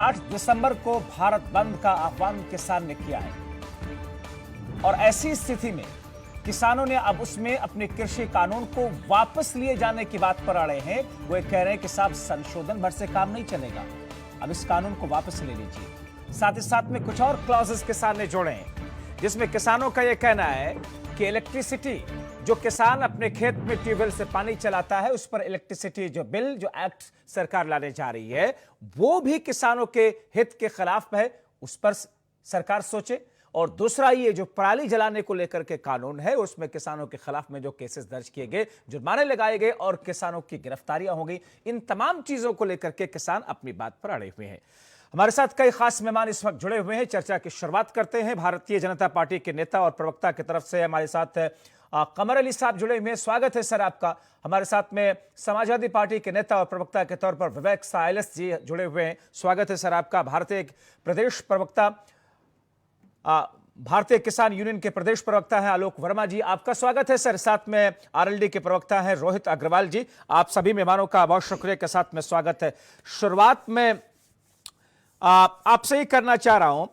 8 दिसंबर को भारत बंद का आह्वान किसान ने किया है और ऐसी स्थिति में किसानों ने अब उसमें अपने कृषि कानून को वापस लिए जाने की बात पर अड़े हैं। वो ये कह रहे हैं कि साहब संशोधन भर से काम नहीं चलेगा, अब इस कानून को वापस ले लीजिए। साथ ही साथ में कुछ और क्लॉजेस किसान ने जोड़े हैं जिसमें किसानों का यह कहना है कि इलेक्ट्रिसिटी जो किसान अपने खेत में ट्यूबवेल से पानी चलाता है उस पर इलेक्ट्रिसिटी जो बिल जो एक्ट सरकार लाने जा रही है वो भी किसानों के हित के खिलाफ है, उस पर सरकार सोचे। और दूसरा ये जो पराली जलाने को लेकर के कानून है उसमें किसानों के खिलाफ में जो केसेस दर्ज किए गए, जुर्माने लगाए गए और किसानों की गिरफ्तारियां हो गई, इन तमाम चीजों को लेकर के किसान अपनी बात पर अड़े हुए हैं। हमारे साथ कई खास मेहमान इस वक्त जुड़े हुए हैं। चर्चा की शुरुआत करते हैं। भारतीय जनता पार्टी के नेता और प्रवक्ता की तरफ से हमारे साथ कमर अली साहब जुड़े हुए हैं। स्वागत है सर आपका। हमारे साथ में समाजवादी पार्टी के नेता और प्रवक्ता के तौर पर विवेक साइलस जी जुड़े हुए हैं। स्वागत है सर आपका। भारतीय प्रदेश प्रवक्ता भारतीय किसान यूनियन के प्रदेश प्रवक्ता हैं आलोक वर्मा जी, आपका स्वागत है सर। साथ में आरएलडी के प्रवक्ता हैं रोहित अग्रवाल जी। आप सभी मेहमानों का बहुत शुक्रिया के साथ में स्वागत है। शुरुआत में आपसे ही करना चाह रहा हूं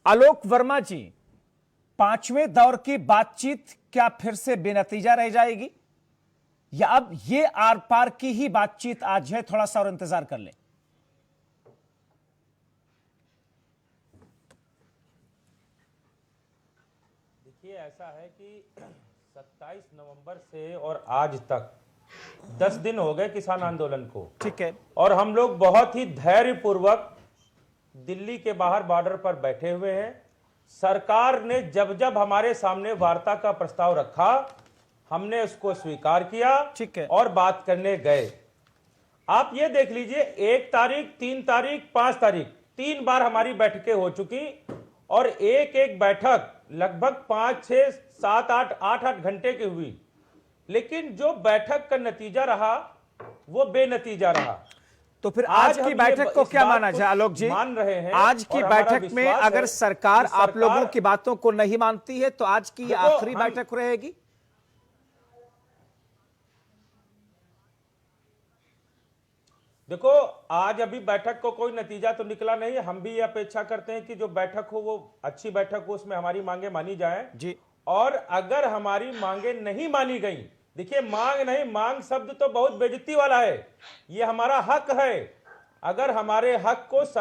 आलोक वर्मा जी, पांचवें दौर की बातचीत क्या फिर से बेनतीजा रह जाएगी या अब ये आर पार की ही बातचीत आज है, थोड़ा सा और इंतजार कर लें? देखिए, ऐसा है कि 27 नवंबर से और आज तक 10 दिन हो गए किसान आंदोलन को। ठीक है। और हम लोग बहुत ही धैर्यपूर्वक दिल्ली के बाहर बॉर्डर पर बैठे हुए हैं। सरकार ने जब जब हमारे सामने वार्ता का प्रस्ताव रखा हमने उसको स्वीकार किया। ठीक है। और बात करने गए। आप ये देख लीजिए, 1 तारीख, 3 तारीख, 5 तारीख 3 बार हमारी बैठकें हो चुकी और एक एक बैठक लगभग 5, 6, 7, 8 घंटे की हुई। लेकिन जो बैठक का नतीजा रहा वो बेनतीजा रहा। तो फिर आज की बैठक को क्या माना जाए आलोक जी? मान रहे हैं आज की बैठक में अगर सरकार आप लोगों की बातों को नहीं मानती है तो आज की आखिरी बैठक रहेगी? देखो, आज अभी बैठक को कोई नतीजा तो निकला नहीं है। हम भी ये अपेक्षा करते हैं कि जो बैठक हो वो अच्छी बैठक हो, उसमें हमारी मांगे मानी जाएं जी। और अगर हमारी मांगे नहीं मानी गई, देखिए मांग नहीं, मांग शब्द तो बहुत बेइज्जती वाला है, ये हमारा हक है। अगर हमारे हक को उस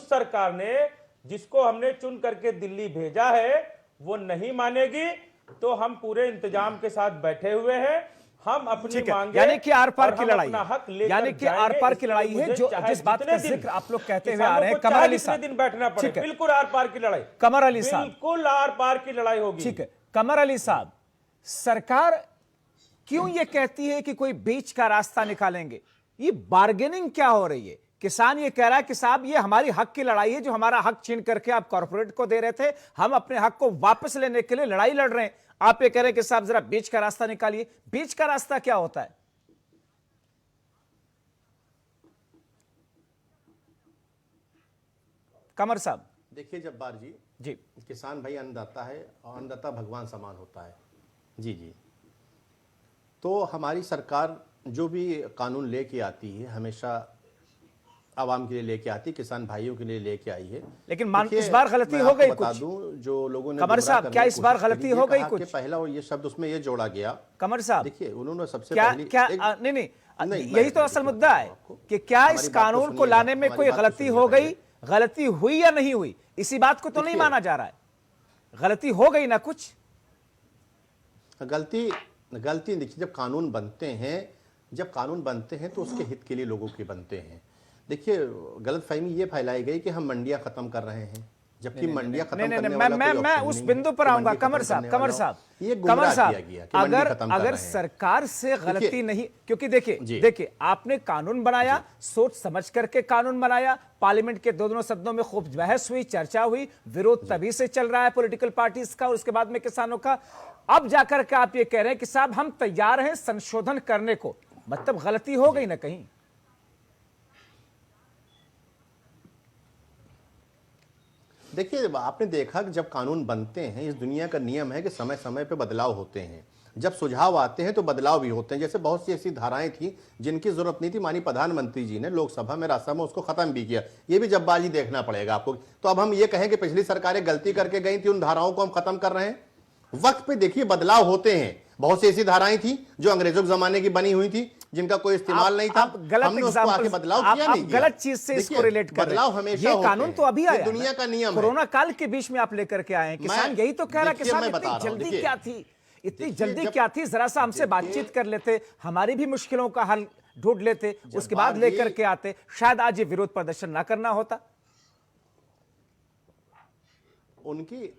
सरकार ने जिसको हमने चुन करके दिल्ली भेजा है वो नहीं मानेगी तो हम पूरे इंतजाम के साथ बैठे हुए हैं। हम अपनी मांगे, यानी कि आर पार की लड़ाई, यानी कि आर पार की लड़ाई है जो जिस बात का जिक्र आप लोग कहते हुए आ रहे हैं। कमर अली साहब, दिन बैठना पड़े, बिल्कुल आर पार की लड़ाई। कमर अली साहब, बिल्कुल आर पार की लड़ाई होगी। ठीक है। कमर अली साहब, सरकार क्यों ये कहती है कि कोई बीच का रास्ता निकालेंगे? ये बार्गेनिंग क्या हो रही है? किसान ये कह रहा है कि साहब ये हमारी हक की लड़ाई है, जो हमारा हक छीन करके आप कॉर्पोरेट को दे रहे थे, हम अपने हक को वापस लेने के लिए लड़ाई लड़ रहे हैं। आप ये कह रहे हैं कि साहब जरा बीच का रास्ता निकालिए। बीच का रास्ता क्या होता है? कमर साहब देखिए जब्बार जी, जी, किसान भाई अन्नदाता है और अन्नदाता भगवान समान होता है। जी जी। तो हमारी सरकार जो भी कानून लेके आती है हमेशा आवाम के लिए लेके आती, किसान भाइयों के लिए लेके आई है। लेकिन इस बार गलती हो गई कुछ? बता दूं, जो लोगों ने कमर साहब, क्या इस बार गलती हो गई कुछ? पहला और ये शब्द उसमें ये जोड़ा गया। कमर साहब देखिए, उन्होंने सबसे नहीं, यही तो असल मुद्दा है कि क्या इस कानून को लाने में कोई गलती हो गई, गलती हुई या नहीं हुई, इसी बात को तो नहीं माना जा रहा है। गलती हो गई ना कुछ? गलती देखिए, जब कानून बनते हैं तो उसके हित के लिए लोगों के बनते हैं। देखिए, गलतफहमी ये फैलाई गई कि हम मंडियां खत्म कर रहे हैं, जबकि मंडियां खत्म करने वाला कोई ऑप्शन मैं उस बिंदु पर आऊंगा। कमर साहब, अगर सरकार से गलती नहीं, क्योंकि देखिए आपने कानून बनाया, सोच समझ करके कानून बनाया, पार्लियामेंट के दोनों सदनों में खूब बहस हुई, चर्चा हुई, विरोध तभी से चल रहा है पॉलिटिकल पार्टीज का और उसके बाद में किसानों का। अब जाकर के आप ये कह रहे हैं कि साहब हम तैयार हैं संशोधन करने को, मतलब गलती हो गई ना कहीं? देखिए, आपने देखा कि जब कानून बनते हैं, इस दुनिया का नियम है कि समय समय पे बदलाव होते हैं। जब सुझाव आते हैं तो बदलाव भी होते हैं। जैसे बहुत सी ऐसी धाराएं थी जिनकी जरूरत नहीं थी, माननीय प्रधानमंत्री जी ने लोकसभा में राज्यसभा में उसको खत्म भी किया। ये भी जब्बाजी देखना पड़ेगा आपको। तो अब हम ये कहें कि पिछली सरकारें गलती करके गई थी, उन धाराओं को हम खत्म कर रहे हैं। वक्त पे देखिए बदलाव होते हैं। बहुत सी ऐसी धाराएं थी जो अंग्रेजों के जमाने की बनी हुई थी, जिनका कोई इस्तेमाल नहीं था, हमने उसको आके बदलाव किया नहीं किया। गलत चीज से इसको रिलेट कर बदलाव हमेशा ये कानून तो अभी आया, दुनिया का नियम है। कोरोना काल के बीच में आप लेकर के आए हैं। किसान यही तो कह रहा, किसान इतनी जल्दी क्या थी, इतनी जल्दी क्या थी, जरा सा हमसे बातचीत कर लेते, हमारी भी मुश्किलों का हल ढूंढ लेते, उसके बाद लेकर के आते, शायद आज ये विरोध प्रदर्शन ना करना होता। उनकी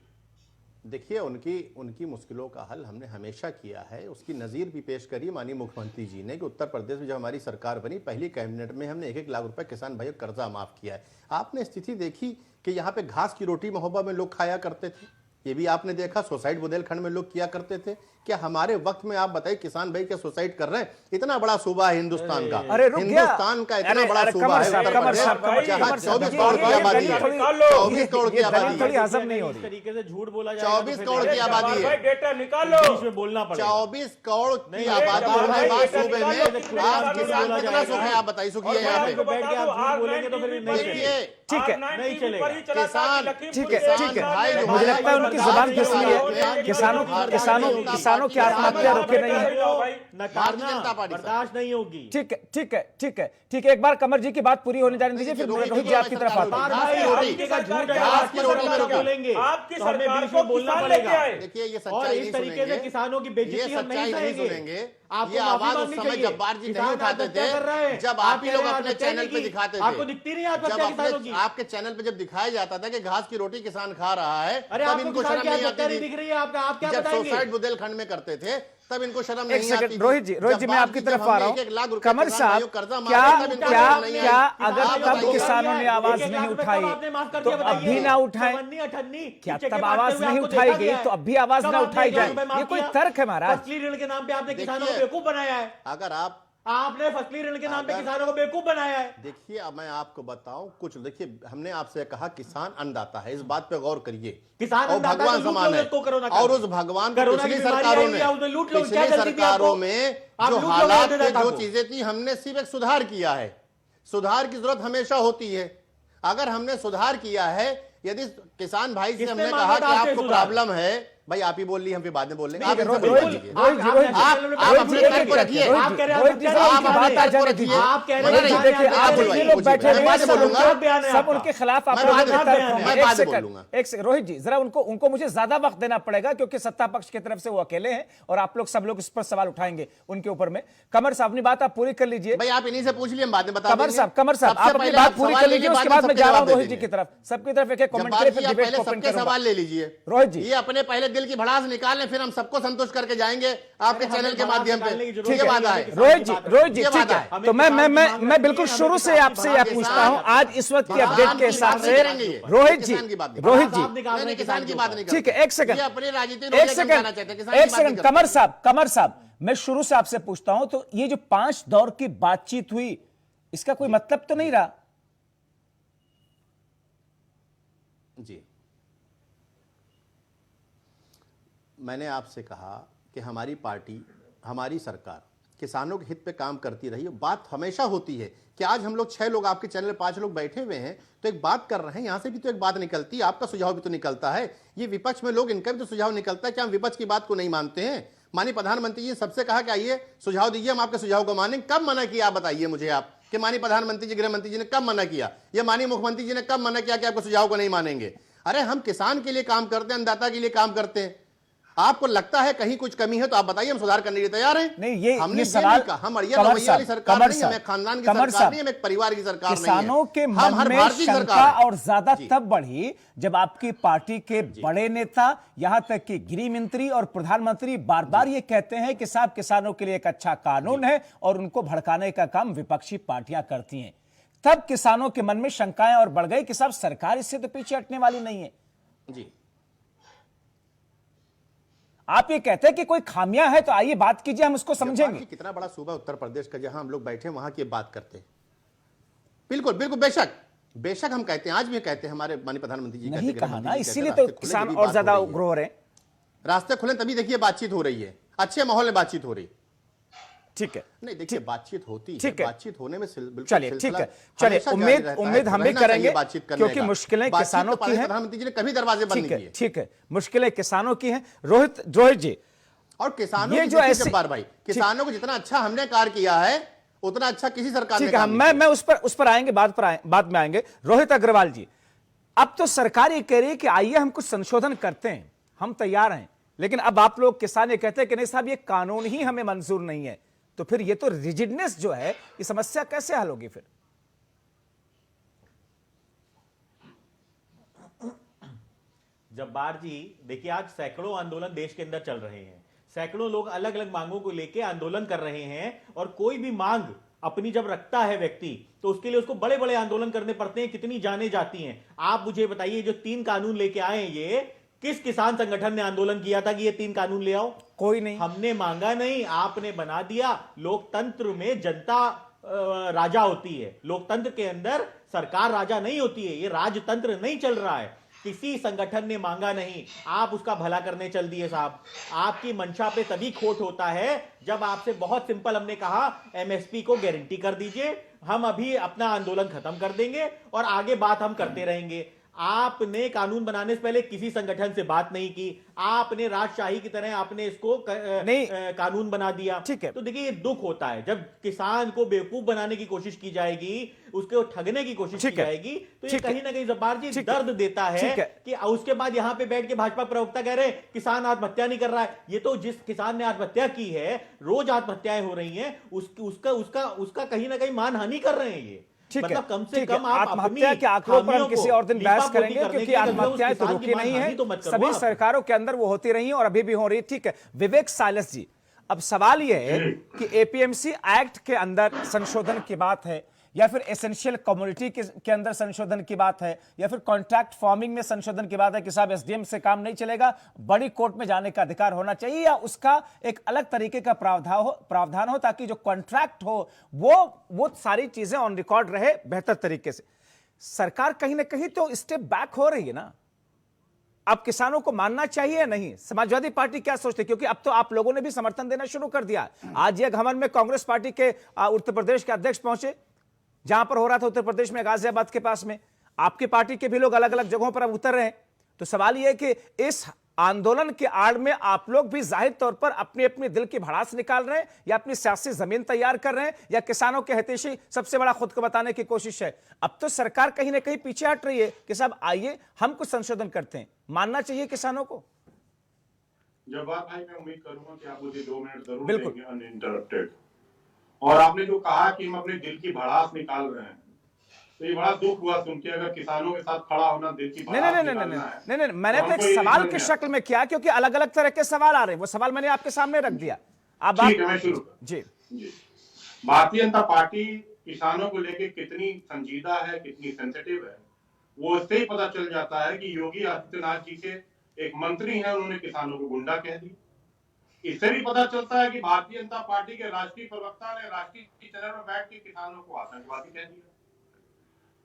देखिए उनकी मुश्किलों का हल हमने हमेशा किया है। उसकी नज़ीर भी पेश करी माननीय मुख्यमंत्री जी ने कि उत्तर प्रदेश में जब हमारी सरकार बनी, पहली कैबिनेट में हमने 1-1 लाख रुपए किसान भाइयों को कर्जा माफ किया है। आपने स्थिति देखी कि यहाँ पे घास की रोटी महोबा में लोग खाया करते थे, ये भी आपने देखा। सुसाइड बुंदेलखंड में लोग किया करते थे। क्या हमारे वक्त में आप बताइए किसान भाई क्या सुसाइड कर रहे हैं? इतना बड़ा सूबा है हिंदुस्तान का, हिंदुस्तान का इतना बड़ा सूबा है उत्तर प्रदेश, जहाँ 24 करोड़ की आबादी है, 24 करोड़ की आबादी है, हजम नहीं हो रही, तरीके से झूठ बोला जाए, 24 करोड़ की आबादी है, डेटा निकालो, इसमें बोलना पड़ेगा। 24 करोड़ की आबादी होने बाद सूबे में आज किसान कितना सुख है? आप बताइए सुख है यहाँ पे? बैठ के आप झूठ बोलेंगे तो फिर नहीं चलेगा। ठीक है, नहीं चलेगा। किसान ठीक है, मुझे लगता है उनकी जुबान फिसली है। किसानों की आत्महत्या रुके नहीं है, बर्दाश्त नहीं होगी। ठीक है, एक बार कमर जी की बात पूरी होने जाने दीजिए, फिर रोहित जी आपकी तरफ आते बोलेंगे आपकी तो हमें सरकार बीच को में बोलना किसान पड़ेगा। लेके आए। देखिए ये और सच्चाई इस नहीं तरीके से सुनेंगे, किसानों की ये बेइज्जती हम सच्चाई नहीं नहीं सहेंगे। सुनेंगे। आपको ये आवाज माफी उस मांगनी समय चाहिए। जब्बार जी नहीं किसान उठाते आत्महत्या कर रहे थे हैं। जब आप ही लोग अपने चैनल पे दिखाते थे। आपको दिखती नहीं आत्महत्या जब किसानों अपने की? आपके चैनल पे जब दिखाया जाता था कि घास की रोटी किसान खा रहा है, अरे तब आपको इनको किसान शर्म की नहीं आत्महत्या आती नहीं थी। दिख रही है? आप क्या जब बताएंगे? सुसाइड बुंदेलखंड में करते थे तब इनको शर्म एक नहीं आती सेकंड थी। रोहित जी मैं आपकी तरफ आ रहा हूं। कमर साहब, क्या अगर तब किसानों ने आवाज नहीं उठाई तो अब भी ना उठाए? क्या तब आवाज नहीं उठाई गई तो अब भी आवाज ना उठाई जाए? ये कोई तर्क है महाराज? फसली ऋण के नाम पे आपने किसानों को बेवकूफ बनाया है। अगर आपने फसली ऋण के नाम पे किसानों को बेवकूफ बनाया है। देखिए अब मैं आपको बताऊं कुछ। देखिए हमने आपसे कहा किसान अन्नदाता है, इस बात पे गौर करिए। किसान और अन्नदाता भगवान तो लूट समान लो है, इसको कोरोना काल और में। उस भगवान को कोरोना की पिछली बीमारी सरकारों आई है, उसमें लूट लो, क्या पिछली गलती थी सरकारों आपको? में आप जो लूट लो हालात गए थे, जनता जो को। चीजें थी, हमने सिर्फ एक सुधार किया है। सुधार की जरूरत हमेशा होती है। अगर हमने सुधार किया है, यदि किसान भाई से हमने कहा कि आपको प्रॉब्लम है, भाई आप ही बोल ली, हम फिर बाद में बोल लेंगे। आप इनसे बोल लीजिए। आप अपने तर्क को रखिए। आप कह रहे हैं सब उनके खिलाफ रोहित जी जरा उनको मुझे ज्यादा वक्त देना पड़ेगा क्योंकि सत्ता पक्ष की तरफ से वो अकेले हैं और आप लोग सब लोग इस पर सवाल उठाएंगे उनके ऊपर में। कमर साहब अपनी बात आप पूरी कर लीजिए। भाई आप इन्हीं से पूछ लिए, हम बाद में बता कमर साहब आप अपनी बात पूरी कर लीजिए, उसके बाद मैं जा रहा हूं रोहित जी की तरफ। सबकी तरफ एक कमेंट करिए, फिर डिबेट को ओपन करूंगा। सवाल ले लीजिए रोहित जी, ये अपने पहले दिल की भड़ास निकालें, फिर हम सबको संतुष्ट करके जाएंगे आपके चैनल के माध्यम पे। ठीक है रोहित जी ठीक है। तो मैं बिल्कुल शुरू से आपसे यह पूछता हूं, आज इस वक्त की अपडेट के हिसाब से रोहित जी किसान की बात नहीं, ठीक है, एक सेकंड कमर साहब मैं शुरू से आपसे पूछता हूं, तो ये जो 5 दौर की बातचीत हुई, इसका कोई मतलब तो नहीं रहा? जी, मैंने आपसे कहा कि हमारी पार्टी, हमारी सरकार किसानों के हित पे काम करती रही। बात हमेशा होती है कि आज हम लोग 6 लोग आपके चैनल 5 लोग बैठे हुए हैं तो एक बात कर रहे हैं, यहां से भी तो एक बात निकलती है, आपका सुझाव भी तो निकलता है। ये विपक्ष में लोग, इनका भी तो सुझाव निकलता है कि हम विपक्ष की बात को नहीं मानते हैं। माननीय प्रधानमंत्री जी सबसे कहा कि आइए सुझाव दीजिए, हम आपके सुझाव को मानेंगे। कब मना किया आप बताइए मुझे आप कि माननीय प्रधानमंत्री जी, गृह मंत्री जी ने कब मना किया, या माननीय मुख्यमंत्री जी ने कब मना किया कि आपके सुझाव को नहीं मानेंगे? अरे हम किसान के लिए काम करते हैं, अन्नदाता के लिए काम करते हैं। आपको लगता है कहीं कुछ कमी है तो आप बताइए, हम सुधार करने के लिए तैयार हैं। नहीं, हमने सवाल कहा हम अड़िया रवैया वाली सरकार नहीं, हम एक खानदान की सरकार नहीं, हम एक परिवार की सरकार नहीं है। किसानों के मन में शंका और ज्यादा तब बढ़ी जब आपकी पार्टी के बड़े नेता, यहां तक कि गृह मंत्री और प्रधानमंत्री बार बार ये कहते हैं कि साहब किसानों के लिए एक अच्छा कानून है और उनको भड़काने का काम विपक्षी पार्टियां करती हैं। तब किसानों के मन में शंकाएं और बढ़ गई कि साहब सरकार इससे तो पीछे हटने वाली नहीं है। जी, आप ये कहते हैं कि कोई खामियां है तो आइए बात कीजिए, हम उसको समझेंगे। कितना बड़ा सूबा उत्तर प्रदेश का, जहां हम लोग बैठे वहां की बात करते हैं। बिल्कुल बिल्कुल, बेशक हम कहते हैं, आज भी कहते हैं, हमारे माननीय प्रधानमंत्री जी नहीं कहा ना, इसीलिए तो किसान और ज्यादा उग्र हो रहे हैं। रास्ते खुले तभी देखिए बातचीत हो रही है। अच्छे माहौल में बातचीत हो रही। ठीक है, नहीं देखिए, बातचीत होती है, ठीक है। बातचीत होने में बिल्कुल चलिए, ठीक सिलसिला है, चलिए, हमेशा जारी रहता है, उम्मीद हम भी रहना चाहिए करेंगे, बातचीत करने क्योंकि का। मुश्किलें बातचीत किसानों तो की हैं। प्रधानमंत्री जी ने कभी दरवाजे बंद ठीक नहीं है, किए। ठीक है, मुश्किलें किसानों की हैं। रोहित जी, और किसानों ये की जो देखिए ऐसे- जब्बार भाई, किसानों को जितना अच्छा हमने कार्य किया है उतना अच्छा किसी सरकार ने ठीक है, काम नहीं किया। मैं उस पर आएंगे, बाद में आएंगे। रोहित अग्रवाल जी, अब तो सरकार ये कह रही है कि आइए हम कुछ संशोधन करते हैं, हम तैयार हैं, लेकिन अब आप लोग किसान ये कहते हैं कि नहीं साहब, ये कानून ही हमें मंजूर नहीं है, तो फिर ये तो रिजिडनेस जो है, ये समस्या कैसे हल होगी फिर? जब्बार जी देखिए, आज सैकड़ों आंदोलन देश के अंदर चल रहे हैं, सैकड़ों लोग अलग अलग मांगों को लेकर आंदोलन कर रहे हैं, और कोई भी मांग अपनी जब रखता है व्यक्ति, तो उसके लिए उसको बड़े बड़े आंदोलन करने पड़ते हैं, कितनी जाने जाती हैं। आप मुझे बताइए, जो 3 कानून लेके आए हैं, ये किस किसान संगठन ने आंदोलन किया था कि ये 3 कानून ले आओ? कोई नहीं। हमने मांगा नहीं, आपने बना दिया। लोकतंत्र में जनता राजा होती है, लोकतंत्र के अंदर सरकार राजा नहीं होती है, ये राजतंत्र नहीं चल रहा है। किसी संगठन ने मांगा नहीं, आप उसका भला करने चल दिए साहब। आपकी मंशा पे तभी खोट होता है जब आपसे बहुत सिंपल हमने कहा एमएसपी को गारंटी कर दीजिए, हम अभी अपना आंदोलन खत्म कर देंगे और आगे बात हम करते रहेंगे। आपने कानून बनाने से पहले किसी संगठन से बात नहीं की, आपने राजशाही की तरह आपने इसको कानून बना दिया। ठीक है, तो देखिए, ये दुख होता है जब किसान को बेवकूफ बनाने की कोशिश की जाएगी, उसको ठगने की कोशिश की जाएगी, तो ये कहीं ना कहीं जब्बार जी दर्द देता है कि उसके बाद यहां पे बैठ के भाजपा प्रवक्ता कह रहे हैं किसान आत्महत्या नहीं कर रहा है। ये तो जिस किसान ने आत्महत्या की है, रोज आत्महत्याएं हो रही हैं, उसका कहीं ना कहीं मानहानि कर रहे हैं ये। ठीक है, मतलब कम से कम आत्महत्या के आंकड़ों पर हम किसी और दिन बहस करेंगे, क्योंकि आत्महत्याएं तो रुकी नहीं है, सभी सरकारों के अंदर वो होती रही हैं और अभी भी हो रही है। ठीक है, विवेक साइलस जी, अब सवाल ये है कि एपीएमसी एक्ट के अंदर संशोधन की बात है, या फिर एसेंशियल कम्युनिटी के अंदर संशोधन की बात है, या फिर कॉन्ट्रैक्ट फार्मिंग में संशोधन की बात है कि साहब एसडीएम से काम नहीं चलेगा, बड़ी कोर्ट में जाने का अधिकार होना चाहिए, या उसका एक अलग तरीके का प्रावधान हो ताकि जो कॉन्ट्रैक्ट हो वो सारी चीजें ऑन रिकॉर्ड रहे बेहतर तरीके से। सरकार कहीं ना कहीं तो स्टेप बैक हो रही है ना। अब किसानों को मानना चाहिए या नहीं? समाजवादी पार्टी क्या सोचती है? क्योंकि अब तो आप लोगों ने भी समर्थन देना शुरू कर दिया। आज ये घमंड में कांग्रेस पार्टी के उत्तर प्रदेश के अध्यक्ष पहुंचे, जहां पर हो रहा था उत्तर प्रदेश में गाजियाबाद के पास में, आपकी पार्टी के भी लोग अलग अलग जगहों पर अब उतर रहे हैं। तो सवाल यह है कि इस आंदोलन के आड़ में आप लोग भी जाहिर तौर पर अपने अपने दिल की भड़ास निकाल रहे हैं, या अपनी सियासी जमीन तैयार कर रहे हैं, या किसानों के हितैषी सबसे बड़ा खुद को बताने की कोशिश है? अब तो सरकार कहीं ना कहीं पीछे हट रही है कि साहब आइए हम कुछ संशोधन करते हैं। मानना चाहिए किसानों को। जवाब भाई, मैं उम्मीद करूंगा कि आप मुझे 2 मिनट जरूर बिल्कुल देंगे अनइंटरप्टेड। और आपने जो कहा कि हम अपने दिल की भड़ास निकाल रहे हैं, तो ये बड़ा दुख हुआ सुन के। अगर किसानों के साथ खड़ा होना दिल की भड़ास निकालना है, नहीं, मैंने तो एक सवाल की शक्ल में किया, क्योंकि अलग अलग तरह के सवाल आ रहे हैं, वो सवाल मैंने आपके सामने रख दिया। अब ठीक है, मैं शुरू कर। जी, भारतीय जनता पार्टी किसानों को लेकर कितनी संजीदा है, कितनी सेंसिटिव है, वो इससे ही पता चल जाता है कि योगी आदित्यनाथ जी के एक मंत्री हैं, उन्होंने किसानों को गुंडा कह दिया। इससे भी पता चलता है कि भारतीय जनता पार्टी के राष्ट्रीय प्रवक्ता ने राष्ट्रीय चैनल में बैठ के किसानों को आतंकवादी कह दिया।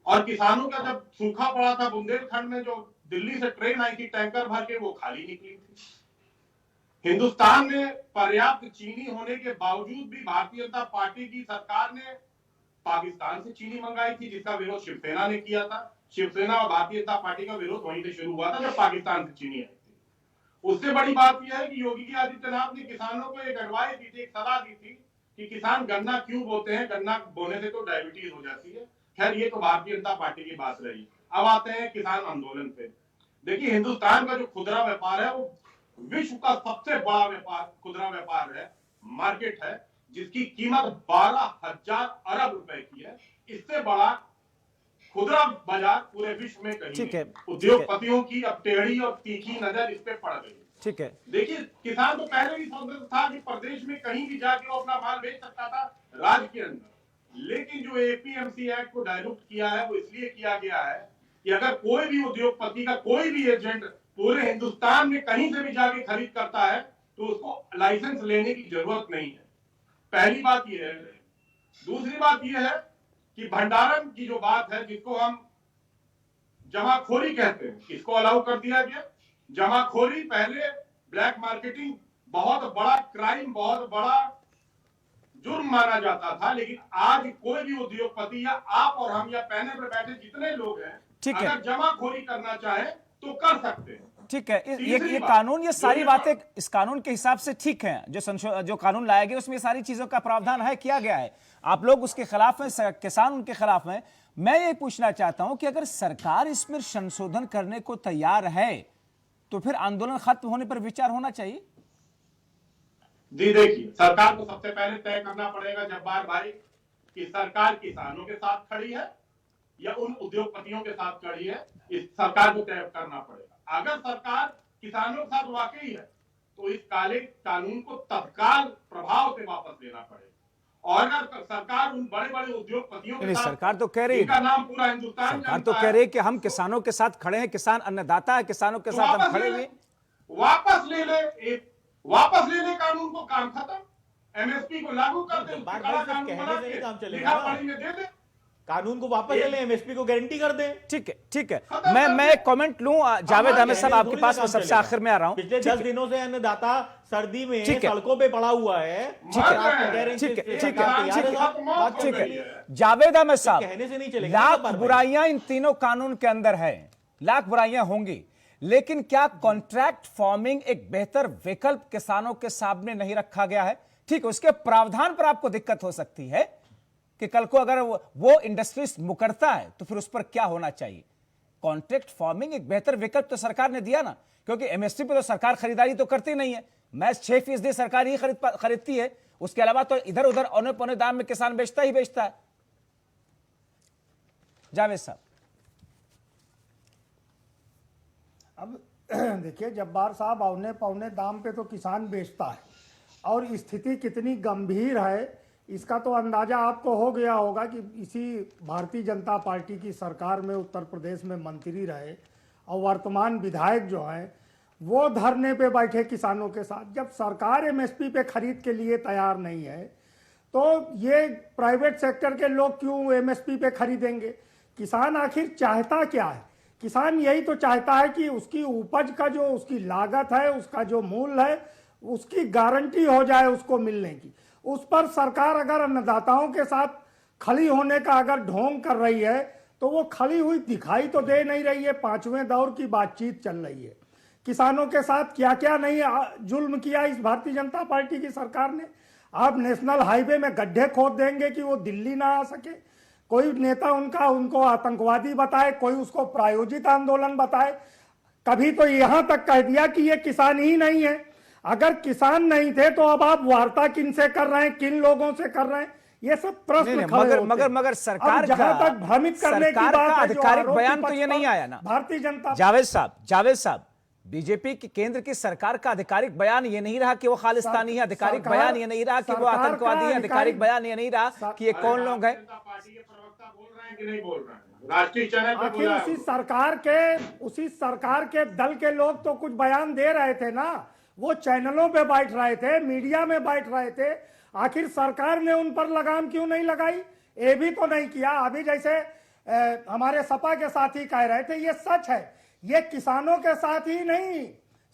और किसानों का जब सूखा पड़ा था बुंदेलखंड में, जो दिल्ली से ट्रेन आई थी टैंकर भर के, वो खाली निकली थी। हिंदुस्तान में पर्याप्त चीनी होने के बावजूद भी भारतीय जनता पार्टी की सरकार ने पाकिस्तान से चीनी मंगाई थी, जिसका विरोध शिवसेना ने किया था। शिवसेना और भारतीय जनता पार्टी का विरोध वहीं से शुरू हुआ था, जब पाकिस्तान से चीनी आई थी। उससे बड़ी बात यह है कि योगी आदित्यनाथ ने किसानों को एक एडवाइस दी थी, एक सलाह दी थी कि किसान गन्ना क्यों बोते हैं, गन्ना बोने से तो डायबिटीज हो जाती है। खैर, ये तो भारतीय जनता पार्टी की बात रही। अब आते हैं किसान आंदोलन पे। देखिए, हिंदुस्तान का जो खुदरा व्यापार है, वो विश्व का सबसे बड़ा व्यापार खुदरा व्यापार है, मार्केट है, जिसकी कीमत 12,000 अरब रुपए की है। इससे बड़ा खुदरा बाजार पूरे विश्व में कहीं नहीं। उद्योगपतियों की अब टेढ़ी और तीखी नजर इस पे पड़ गई। ठीक है, देखिए, किसान तो पहले भी समझता था कि प्रदेश में कहीं भी जाके वो अपना माल बेच सकता था राज्य के अंदर, लेकिन जो एपीएमसी एक्ट को डायलूट किया है, वो इसलिए किया गया है कि अगर कोई भी उद्योगपति का कोई भी एजेंट पूरे हिंदुस्तान में कहीं से भी जाके खरीद करता है, तो उसको लाइसेंस लेने की जरूरत नहीं है। पहली बात यह है। दूसरी बात यह है कि भंडारण की जो बात है, जिसको हम जमाखोरी कहते हैं, इसको अलाउ कर दिया गया। जमाखोरी, पहले ब्लैक मार्केटिंग बहुत बड़ा क्राइम, बहुत बड़ा जुर्म माना जाता था। लेकिन आज कोई भी उद्योगपति या आप और हम या पैनल पर बैठे जितने लोग हैं, ठीक है, अगर जमाखोरी करना चाहे तो कर सकते हैं। ठीक है। ये कानून, ये सारी बातें इस कानून के हिसाब से ठीक है। जो कानून लाया गया उसमें सारी चीजों का प्रावधान है, किया गया है। आप लोग उसके खिलाफ हैं, किसान उनके खिलाफ हैं। मैं ये पूछना चाहता हूं कि अगर सरकार इसमें संशोधन करने को तैयार है तो फिर आंदोलन खत्म होने पर विचार होना चाहिए। जी देखिए, सरकार को सबसे पहले तय करना पड़ेगा जब्बार भाई कि सरकार किसानों के साथ खड़ी है या उन उद्योगपतियों के साथ खड़ी है। इस सरकार को तय करना पड़ेगा। अगर सरकार किसानों के साथ वाकई है तो इस काले कानून को तत्काल प्रभाव से वापस लेना पड़ेगा। और अगर सरकार उन बड़े बड़े उद्योगपतियों के साथ, सरकार तो कह रही है, नाम पूरा हिंदुस्तान सरकार तो कह रही है कि हम किसानों के साथ खड़े हैं, किसान अन्नदाता है, किसानों के साथ हम खड़े हुए। वापस ले ले कानून को, काम खत्म। एमएसपी को लागू कर दे, लिखा पढ़ी में दे दे, कानून को वापस ले लें, एमएसपी को गारंटी कर दें। ठीक है, ठीक है। मैं एक कमेंट लूं जावेद अहमद साहब, आपके पास मैं सबसे आखिर में आ रहा हूं। पिछले 10 दिनों से अन्नदाता सर्दी में सड़कों पे पड़ा हुआ है। ठीक है जावेद अहमद साहब, कहने से नहीं चलेगा। लाख बुराइयां इन तीनों कानून के अंदर है, लाख बुराइयां होंगी, लेकिन क्या कॉन्ट्रैक्ट फार्मिंग एक बेहतर विकल्प किसानों के सामने नहीं रखा गया है? ठीक है, उसके प्रावधान पर आपको दिक्कत हो सकती है कि कल को अगर वो इंडस्ट्रीज मुकरता है तो फिर उस पर क्या होना चाहिए। कॉन्ट्रैक्ट फार्मिंग एक बेहतर विकल्प तो सरकार ने दिया ना, क्योंकि एमएसपी पे तो सरकार खरीदारी तो करती नहीं है, मैच 6% सरकार ही खरीदती है। उसके अलावा तो इधर उधर औने पौने दाम में किसान बेचता ही बेचता है। जावेद साहब, अब देखिए जब्बार साहब, औने पौने दाम पे तो किसान बेचता है, और स्थिति कितनी गंभीर है इसका तो अंदाजा आपको हो गया होगा कि इसी भारतीय जनता पार्टी की सरकार में उत्तर प्रदेश में मंत्री रहे और वर्तमान विधायक जो हैं वो धरने पे बैठे किसानों के साथ। जब सरकार एमएसपी पे खरीद के लिए तैयार नहीं है तो ये प्राइवेट सेक्टर के लोग क्यों एमएसपी पे खरीदेंगे? किसान आखिर चाहता क्या है? किसान यही तो चाहता है कि उसकी उपज का जो उसकी लागत है, उसका जो मूल्य है, उसकी गारंटी हो जाए उसको मिलने की। उस पर सरकार अगर अन्नदाताओं के साथ खड़ी होने का अगर ढोंग कर रही है तो वो खड़ी हुई दिखाई तो दे नहीं रही है। 5वें दौर की बातचीत चल रही है। किसानों के साथ क्या क्या नहीं जुल्म किया इस भारतीय जनता पार्टी की सरकार ने। आप नेशनल हाईवे में गड्ढे खोद देंगे कि वो दिल्ली ना आ सके। कोई नेता उनको आतंकवादी बताए, कोई उसको प्रायोजित आंदोलन बताए। कभी तो यहां तक कह दिया कि ये किसान ही नहीं है। अगर किसान नहीं थे तो अब आप वार्ता किन से कर रहे हैं, किन लोगों से कर रहे हैं? ये सब प्रश्न खड़े होते हैं। मगर सरकार जहां तक भ्रमित करने की बात है, आधिकारिक बयान तो ये नहीं आया ना भारतीय जनता। जावेद साहब, बीजेपी की केंद्र की सरकार का आधिकारिक बयान ये नहीं रहा कि वो खालिस्तानी है, आधिकारिक बयान ये नहीं रहा कि वो आतंकवादी है, आधिकारिक बयान ये नहीं रहा कि ये कौन लोग हैं। पार्टी के प्रवक्ता बोल रहे हैं कि नहीं बोल रहे हैं? राष्ट्रीय चैनल पे आखिर उसी सरकार के दल के लोग तो कुछ बयान दे रहे थे ना। वो चैनलों पे बैठ रहे थे, मीडिया में बैठ रहे थे। आखिर सरकार ने उन पर लगाम क्यों नहीं लगाई? ये भी तो नहीं किया। अभी जैसे हमारे सपा के साथी कह रहे थे, ये सच है, ये किसानों के साथ ही नहीं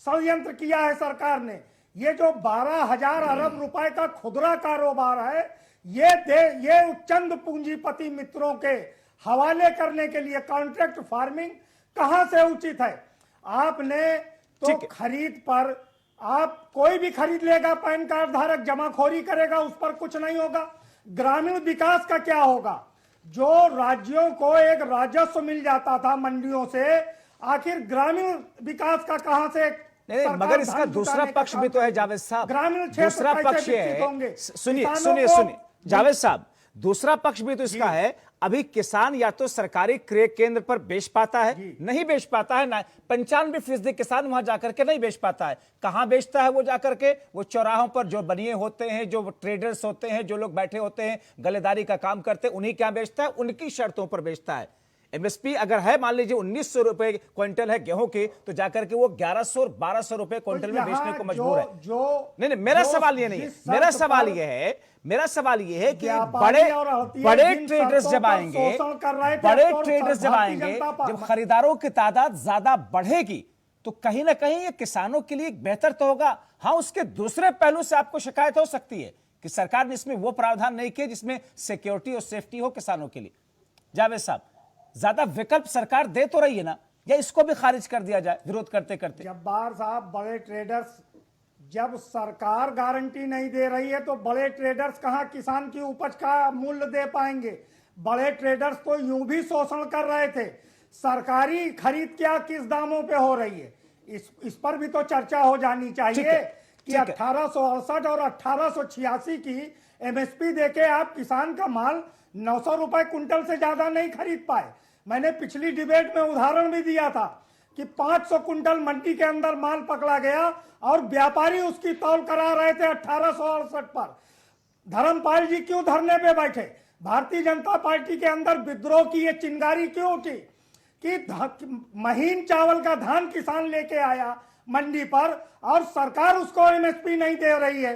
षड्यंत्र किया है सरकार ने। ये जो 12,000 अरब रुपए का खुदरा कारोबार है, ये चंद पूंजीपति मित्रों के हवाले करने के लिए कॉन्ट्रैक्ट फार्मिंग कहां से उचित है? आपने तो खरीद पर, आप कोई भी खरीद लेगा, पैन कार्ड धारक जमाखोरी करेगा, उस पर कुछ नहीं होगा। ग्रामीण विकास का क्या होगा? जो राज्यों को एक राजस्व मिल जाता था मंडियों से, आखिर ग्रामीण विकास का कहां से? मगर इसका दूसरा पक्ष भी तो है जावेद साहब। ग्रामीण दूसरा पक्ष है, सुनिए जावेद साहब, दूसरा पक्ष भी तो इसका है। अभी किसान या तो सरकारी क्रय केंद्र पर बेच पाता है, नहीं बेच पाता है ना। 95% किसान वहां जाकर के नहीं बेच पाता है। कहां बेचता है वो जाकर के? वो चौराहों पर जो बनिए होते हैं, जो ट्रेडर्स होते हैं, जो लोग बैठे होते हैं, गलेदारी का काम करते हैं, उन्हीं क्या बेचता है, उनकी शर्तों पर बेचता है। एमएसपी अगर है, मान लीजिए 1900 रुपए क्विंटल है गेहूं की, तो जाकर के वो 1100 और 1200 रुपए क्विंटल में बेचने को मजबूर है। नहीं, मेरा सवाल ये नहीं है। मेरा सवाल ये है कि बड़े ट्रेडर्स जब आएंगे, जब खरीदारों की तादाद ज्यादा बढ़ेगी तो कहीं ना कहीं ये किसानों के लिए एक बेहतर तो होगा। हाँ, उसके दूसरे पहलू से आपको शिकायत हो सकती है कि सरकार ने इसमें वो प्रावधान नहीं किए जिसमें सिक्योरिटी और सेफ्टी हो किसानों के लिए। जावेद साहब, ज्यादा विकल्प सरकार दे तो रही है ना, या इसको भी खारिज कर दिया जाए विरोध करते करते? जब्बार साहब, बड़े ट्रेडर्स, जब सरकार गारंटी नहीं दे रही है तो बड़े ट्रेडर्स कहां किसान की उपज का मूल्य दे पाएंगे? बड़े ट्रेडर्स तो यूं भी शोषण कर रहे थे। सरकारी खरीद क्या किस दामों पे हो रही है, इस पर भी तो चर्चा हो जानी चाहिए कि 1868 और 1886 की एमएसपी देके आप किसान का माल 900 रुपए कुंटल से ज्यादा नहीं खरीद पाए। मैंने पिछली डिबेट में उदाहरण भी दिया था कि 500 कुंटल मंडी के अंदर माल पकड़ा गया और व्यापारी उसकी तौल करा रहे थे 1868 पर। धर्मपाल जी क्यों धरने पे बैठे? भारतीय जनता पार्टी के अंदर विद्रोह की ये चिंगारी क्यों उठी कि महीन चावल का धान किसान लेके आया मंडी पर और सरकार उसको एमएसपी नहीं दे रही है,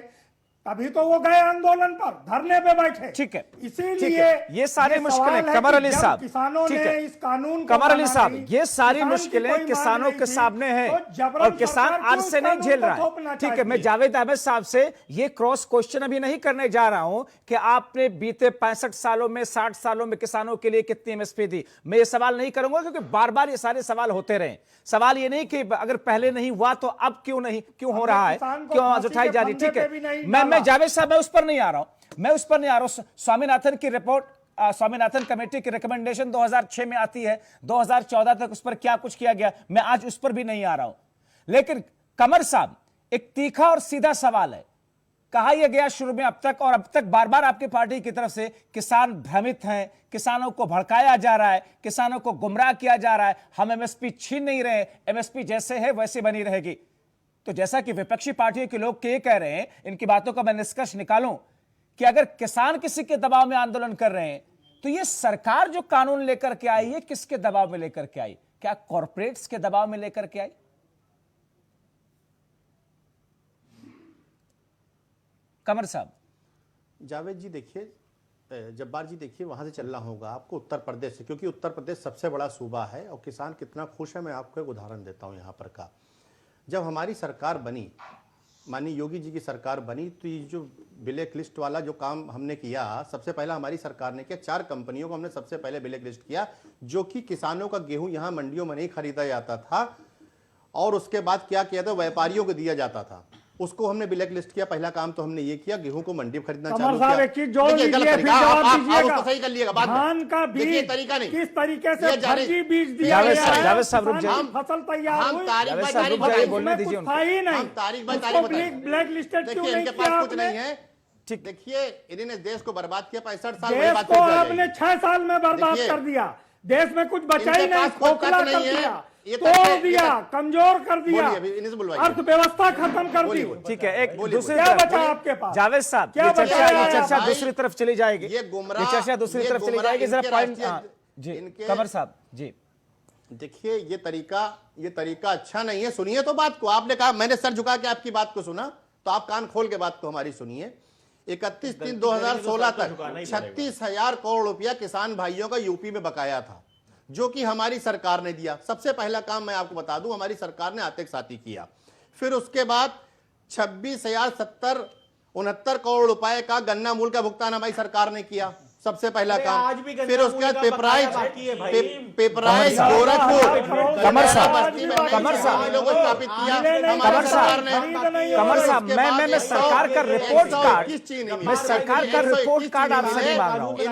तभी तो वो गए आंदोलन पर, धरने पे बैठे। ठीक है, इसीलिए ये सारी मुश्किलें कमर अली साहब, किसानों ठीक ने है, इस कानून कमर अली साहब, बनाने, ये सारी किसान की मुश्किलें कोई किसानों मांग के नहीं थी, सामने है तो जबरन और किसान सरकार आज को से इस नहीं कानून झेल को रहा है। थोपना ठीक है, मैं चाहिए। जावेद अहमद साहब से ये क्रॉस क्वेश्चन अभी नहीं करने जा रहा हूं कि आपने बीते 65 सालों में 60 सालों में किसानों के लिए कितनी एमएसपी दी। मैं ये सवाल नहीं करूंगा क्योंकि बार बार ये सारे सवाल होते रहे। सवाल ये नहीं कि अगर पहले नहीं हुआ तो अब क्यों नहीं, क्यों हो रहा है, क्यों आवाज उठाई जा रही। ठीक है, मैं जावेद साहब, मैं उस पर नहीं आ रहा हूं, मैं उस पर नहीं आ रहा हूं। स्वामीनाथन की रिपोर्ट, स्वामीनाथन कमेटी की रिकमेंडेशन 2006 में आती है, 2014 तक उस पर क्या कुछ किया गया, मैं आज उस पर भी नहीं आ रहा हूं। लेकिन कमर साहब, एक तीखा और सीधा सवाल है। कहा यह गया शुरू में अब तक और अब तक बार बार आपकी पार्टी की तरफ से किसान भ्रमित हैं, किसानों को भड़काया जा रहा है, किसानों को गुमराह किया जा रहा है, हम एमएसपी छीन नहीं रहे, एमएसपी जैसे है वैसे बनी रहेगी। तो जैसा कि विपक्षी पार्टियों के लोग ये कह रहे हैं, इनकी बातों का मैं निष्कर्ष निकालूं कि अगर किसान किसी के दबाव में आंदोलन कर रहे हैं तो ये सरकार जो कानून लेकर के आई है किसके दबाव में लेकर के आई? क्या कॉर्पोरेट्स के दबाव में लेकर के आई? कमर साहब। जावेद जी देखिए, जब्बार जी देखिए, वहां से चलना होगा आपको उत्तर प्रदेश से, क्योंकि उत्तर प्रदेश सबसे बड़ा सूबा है और किसान कितना खुश है। मैं आपको एक उदाहरण देता हूं यहां पर का। जब हमारी सरकार बनी, माननीय योगी जी की सरकार बनी, तो ये जो ब्लैक लिस्ट वाला जो काम हमने किया, सबसे पहला हमारी सरकार ने किया, 4 कंपनियों को हमने सबसे पहले ब्लैक लिस्ट किया, जो कि किसानों का गेहूं यहां मंडियों में नहीं खरीदा जाता था और उसके बाद क्या किया था, व्यापारियों को दिया जाता था, उसको हमने ब्लैक लिस्ट किया। पहला काम तो हमने ये किया, गेहूं को मंडी में खरीदना चालू किया। एक चीज जोड़ लीजिए, फिर जवाब दीजिएगा। सही कर लिएगा बाद में। धान का बीज तरीका नहीं, किस तरीके से फर्जी बीज दिया जावेद गया साहब, है, जावेद साहब रुक जाइए। फसल तैयार हम हुई, तारीख बाय तारीख रुक जाइए, बताएंगे। बोलने दीजिए कुछ था ही नहीं, हम तारीख बाय उसको तारीख बताएंगे। ब्लैक लिस्टेड क्यों देखिए नहीं इनके किया पास कुछ आपने? नहीं है। ठीक, देखिए इन्होंने देश को बर्बाद किया 65 साल। देश को आपने 6 साल में बर्बाद कर दिया, देश में कुछ बचा ही नहीं, खोखला कर दिया, तोड़ दिया, कमजोर कर दिया, अर्थव्यवस्था खत्म कर दी। ठीक है, एक दूसरी क्या तरफ बचा आपके पास? जावेद साहब, क्या ये बचा है चर्चा भाई? दूसरी तरफ चली जाएगी, ये चर्चा दूसरी तरफ चली जाएगी। जरा पॉइंट जी कमर साहब जी। देखिए ये तरीका अच्छा नहीं है। सुनिए तो बात को, आपने कहा मैंने सर झुका के आपकी बात को सुना, तो आप कान खोल के बात को हमारी सुनिए। 31/3/2016 तक 36,000 करोड़ रुपया किसान भाइयों का यूपी में बकाया था, जो कि हमारी सरकार ने दिया। सबसे पहला काम मैं आपको बता दूं, हमारी सरकार ने आतिक साथी किया। फिर उसके बाद 26,069 करोड़ रुपए का गन्ना मूल्य का भुगतान हमारी सरकार ने किया, सबसे पहला काम। आज भी गन्ना फिर उसके बाद मूल्य का बकाया बाकी है भाई। पेपराइज गोरखपुर, कमर साहब, कमर साहब लोगों को स्थापित किया कमर साहब, कमर साहब, मैं सरकार का रिपोर्ट कार्ड, मैं सरकार का रिपोर्ट कार्ड आपसे नहीं मांग रहा हूं। ये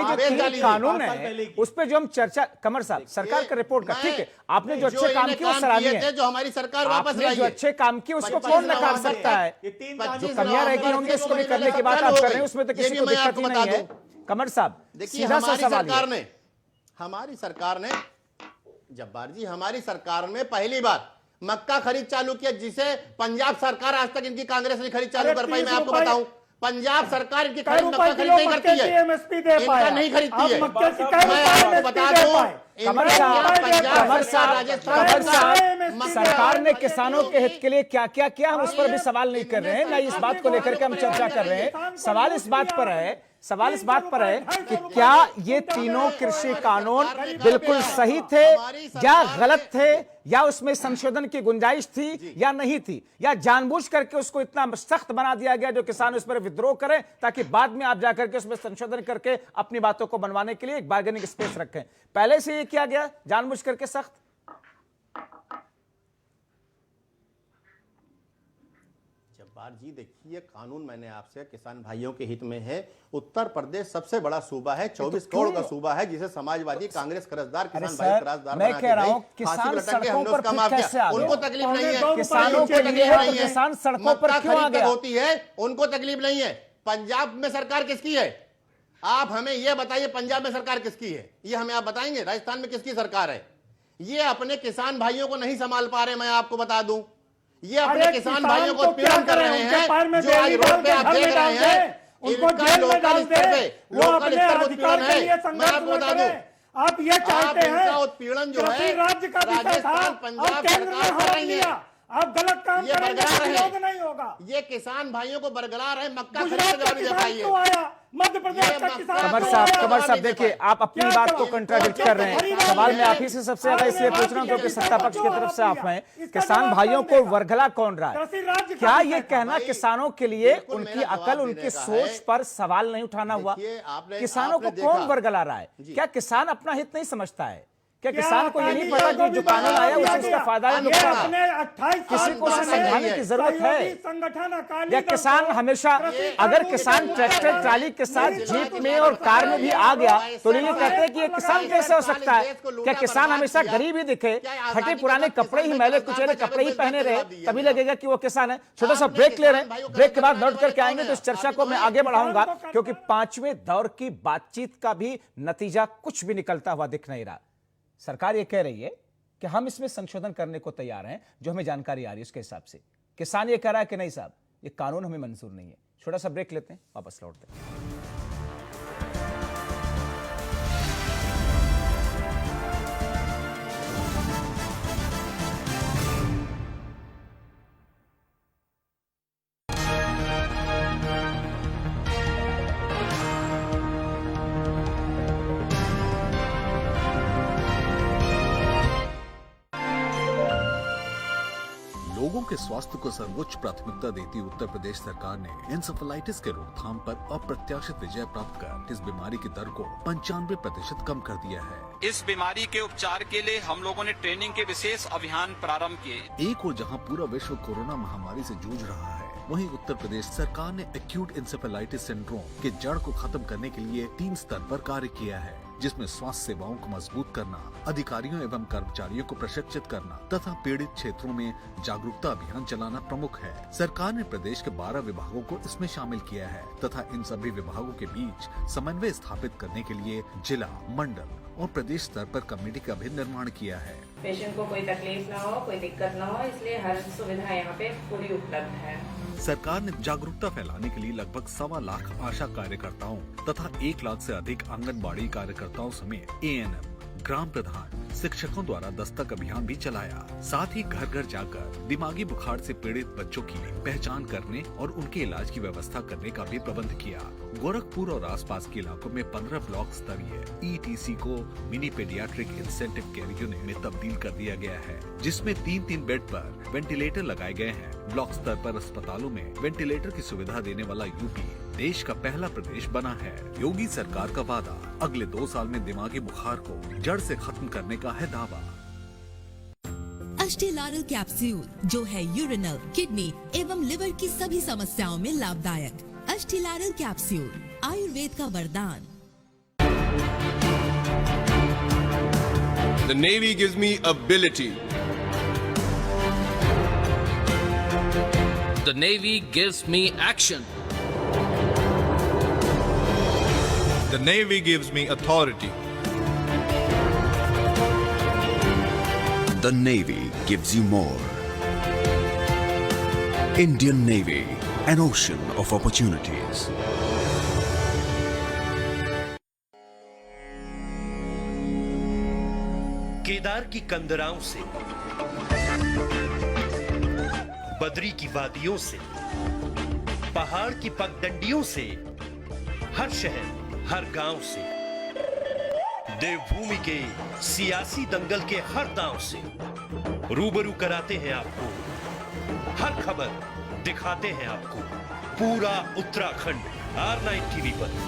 जो तीन कानून है उस पर जो हम चर्चा, कमर साहब सरकार का रिपोर्ट कार्ड, ठीक है, आपने जो अच्छे काम किए वो सराहनीय है, जो हमारी सरकार वापस आपने जो अच्छे काम किए उसको कौन नकार सकता है? जो कमियां रह गई होंगी उसको भी करने की बात आप कर रहे हैं, उसमें तो किसी को दिक्कत ही नहीं है। कमर साहब सीधा सा सवाल है, हमारी सरकार ने जब्बार जी, हमारी सरकार में पहली बार मक्का खरीद चालू किया, जिसे पंजाब सरकार आज तक इनकी कांग्रेस ने खरीद चालू कर पाई। मैं आपको बताऊं, पंजाब सरकार इनकी खरीद मक्का खरीद नहीं करती है, इनका नहीं खरीदती है। मैं आपको बता दूं, सरकार ने किसानों के हित के लिए क्या क्या किया, हम उस पर भी सवाल नहीं कर रहे हैं, ना इस बात को लेकर के हम चर्चा कर रहे हैं। सवाल इस बात पर है सवाल इस बात पर है कि क्या ये तीनों कृषि कानून बिल्कुल सही थे या गलत थे, या उसमें संशोधन की गुंजाइश थी या नहीं थी, या जानबूझ करके उसको इतना सख्त बना दिया गया जो किसान उस पर विद्रोह करें ताकि बाद में आप जाकर के उसमें संशोधन करके अपनी बातों को बनवाने के लिए एक बार्गेनिंग स्पेस रखें। पहले से ये किया गया जानबूझ करके सख्त। जब्बार जी देखिए, कानून मैंने आपसे किसान भाइयों के हित में है। उत्तर प्रदेश सबसे बड़ा सूबा है, 24 करोड़ का सूबा है, जिसे समाजवादी कांग्रेस कर्जदार किसान भाई करारदार मैं कह रहा हूं किसान सड़कों पर फिर कैसे आ गया? उनको तकलीफ नहीं है, किसानों के लिए है, किसान सड़कों पर क्यों आ गया? होती है, उनको तकलीफ नहीं है। पंजाब में सरकार किसकी है? आप हमें यह बताइए, पंजाब में सरकार किसकी है? ये हमें आप बताएंगे। राजस्थान में किसकी सरकार है? ये अपने किसान भाइयों को नहीं संभाल पा रहे। मैं आपको बता दूं, ये अपने किसान भाइयों को उत्पीड़न कर रहे हैं। जो आज रोड पे आप देख रहे हैं, इनका लोकल स्तर पे उत्पीड़न है। मैं आपको बता दूं, आप ये चाहते हैं इनका उत्पीड़न जो है राज्य का राजस्थान पंजाब सरकार कर रही है। आप गलत काम ये बरकरार है, नहीं होगा। ये किसान भाइयों को बरकरार है। मक्का गुजरात का किसान क्यों आया? मध्य प्रदेश का किसान कमर साहब देखिए, आप अपनी बात को कंट्राडिक्ट कर रहे हैं। सवाल मैं आप ही से सबसे ज्यादा इसलिए पूछ रहा हूं क्योंकि सत्ता पक्ष की तरफ से आप हैं। किसान भाइयों को वर्गला कौन रहा है? क्या ये कहना किसानों के लिए उनकी अकल, उनकी सोच पर सवाल नहीं उठाना हुआ? किसानों को कौन वर्गला रहा है? क्या किसान अपना हित नहीं समझता है? क्या किसान को ये नहीं पता कि जो कानून आया उसका फायदा है नुकसान? किसी को उसे समझाने की जरूरत है? या किसान हमेशा, अगर किसान ट्रैक्टर ट्राली के साथ जीप में और कार में भी आ गया तो ये कहते हैं कि ये किसान कैसे हो सकता है? क्या किसान हमेशा गरीब ही दिखे, फटे पुराने कपड़े ही, मैले कुचेले कपड़े ही पहने रहे तभी लगेगा कि वो किसान है? छोटा सा ब्रेक ले रहे हैं, ब्रेक के बाद लौट करके आएंगे तो इस चर्चा को मैं आगे बढ़ाऊंगा क्योंकि 5वें दौर की बातचीत का भी नतीजा कुछ भी निकलता हुआ दिख नहीं रहा। सरकार ये कह रही है कि हम इसमें संशोधन करने को तैयार हैं, जो हमें जानकारी आ रही है उसके हिसाब से। किसान ये कह रहा है कि नहीं साहब, ये कानून हमें मंजूर नहीं है। छोटा सा ब्रेक लेते हैं, वापस लौटते हैं। लोगों के स्वास्थ्य को सर्वोच्च प्राथमिकता देती उत्तर प्रदेश सरकार ने एन्सेफेलाइटिस के रोकथाम पर अप्रत्याशित विजय प्राप्त कर इस बीमारी की दर को 95% कम कर दिया है। इस बीमारी के उपचार के लिए हम लोगों ने ट्रेनिंग के विशेष अभियान प्रारंभ किए। एक और जहां पूरा विश्व कोरोना महामारी से जूझ रहा है, वहीं उत्तर प्रदेश सरकार ने एक्यूट एन्सेफेलाइटिस सिंड्रोम के जड़ को खत्म करने के लिए 3 स्तर पर कार्य किया है, जिसमें स्वास्थ्य सेवाओं को मजबूत करना, अधिकारियों एवं कर्मचारियों को प्रशिक्षित करना तथा पीड़ित क्षेत्रों में जागरूकता अभियान चलाना प्रमुख है। सरकार ने प्रदेश के 12 विभागों को इसमें शामिल किया है तथा इन सभी विभागों के बीच समन्वय स्थापित करने के लिए जिला, मंडल और प्रदेश स्तर पर कमेटी का भी निर्माण किया है। पेशेंट को कोई तकलीफ ना हो, कोई दिक्कत ना हो, इसलिए हर सुविधा यहाँ पे पूरी उपलब्ध है। सरकार ने जागरूकता फैलाने के लिए लगभग 1.25 लाख आशा कार्यकर्ताओं तथा 1 लाख से अधिक आंगनबाड़ी कार्यकर्ताओं समेत ANM, ग्राम प्रधान, शिक्षकों द्वारा दस्तक अभियान भी चलाया। साथ ही घर घर जाकर दिमागी बुखार से पीड़ित बच्चों की पहचान करने और उनके इलाज की व्यवस्था करने का भी प्रबंध किया। गोरखपुर और आसपास के इलाकों में 15 ब्लॉक स्तरीय ETC को mini paediatric incentive care unit में तब्दील कर दिया गया है, जिसमें 3-3 बेड पर वेंटिलेटर लगाए गए हैं। ब्लॉक स्तर पर अस्पतालों में वेंटिलेटर की सुविधा देने वाला यूपी देश का पहला प्रदेश बना है। योगी सरकार का वादा, अगले 2 साल में दिमागी बुखार को जड़ से खत्म करने का है दावा। अष्टेलारल कैप्सूल, जो है यूरिनल, किडनी एवं लिवर की सभी समस्याओं में लाभदायक। अष्टेलारल कैप्सूल, आयुर्वेद का वरदान। The Navy gives me ability. The Navy gives me action. The Navy gives me authority. The Navy gives you more. Indian Navy, an ocean of opportunities. Kedar की कंदराओं से, बद्री की वादियों से, पहाड़ की पगडंडियों से हर शहर, हर गांव से, देवभूमि के सियासी दंगल के हर दांव से रूबरू कराते हैं आपको, हर खबर दिखाते हैं आपको, पूरा उत्तराखंड R9 टीवी पर।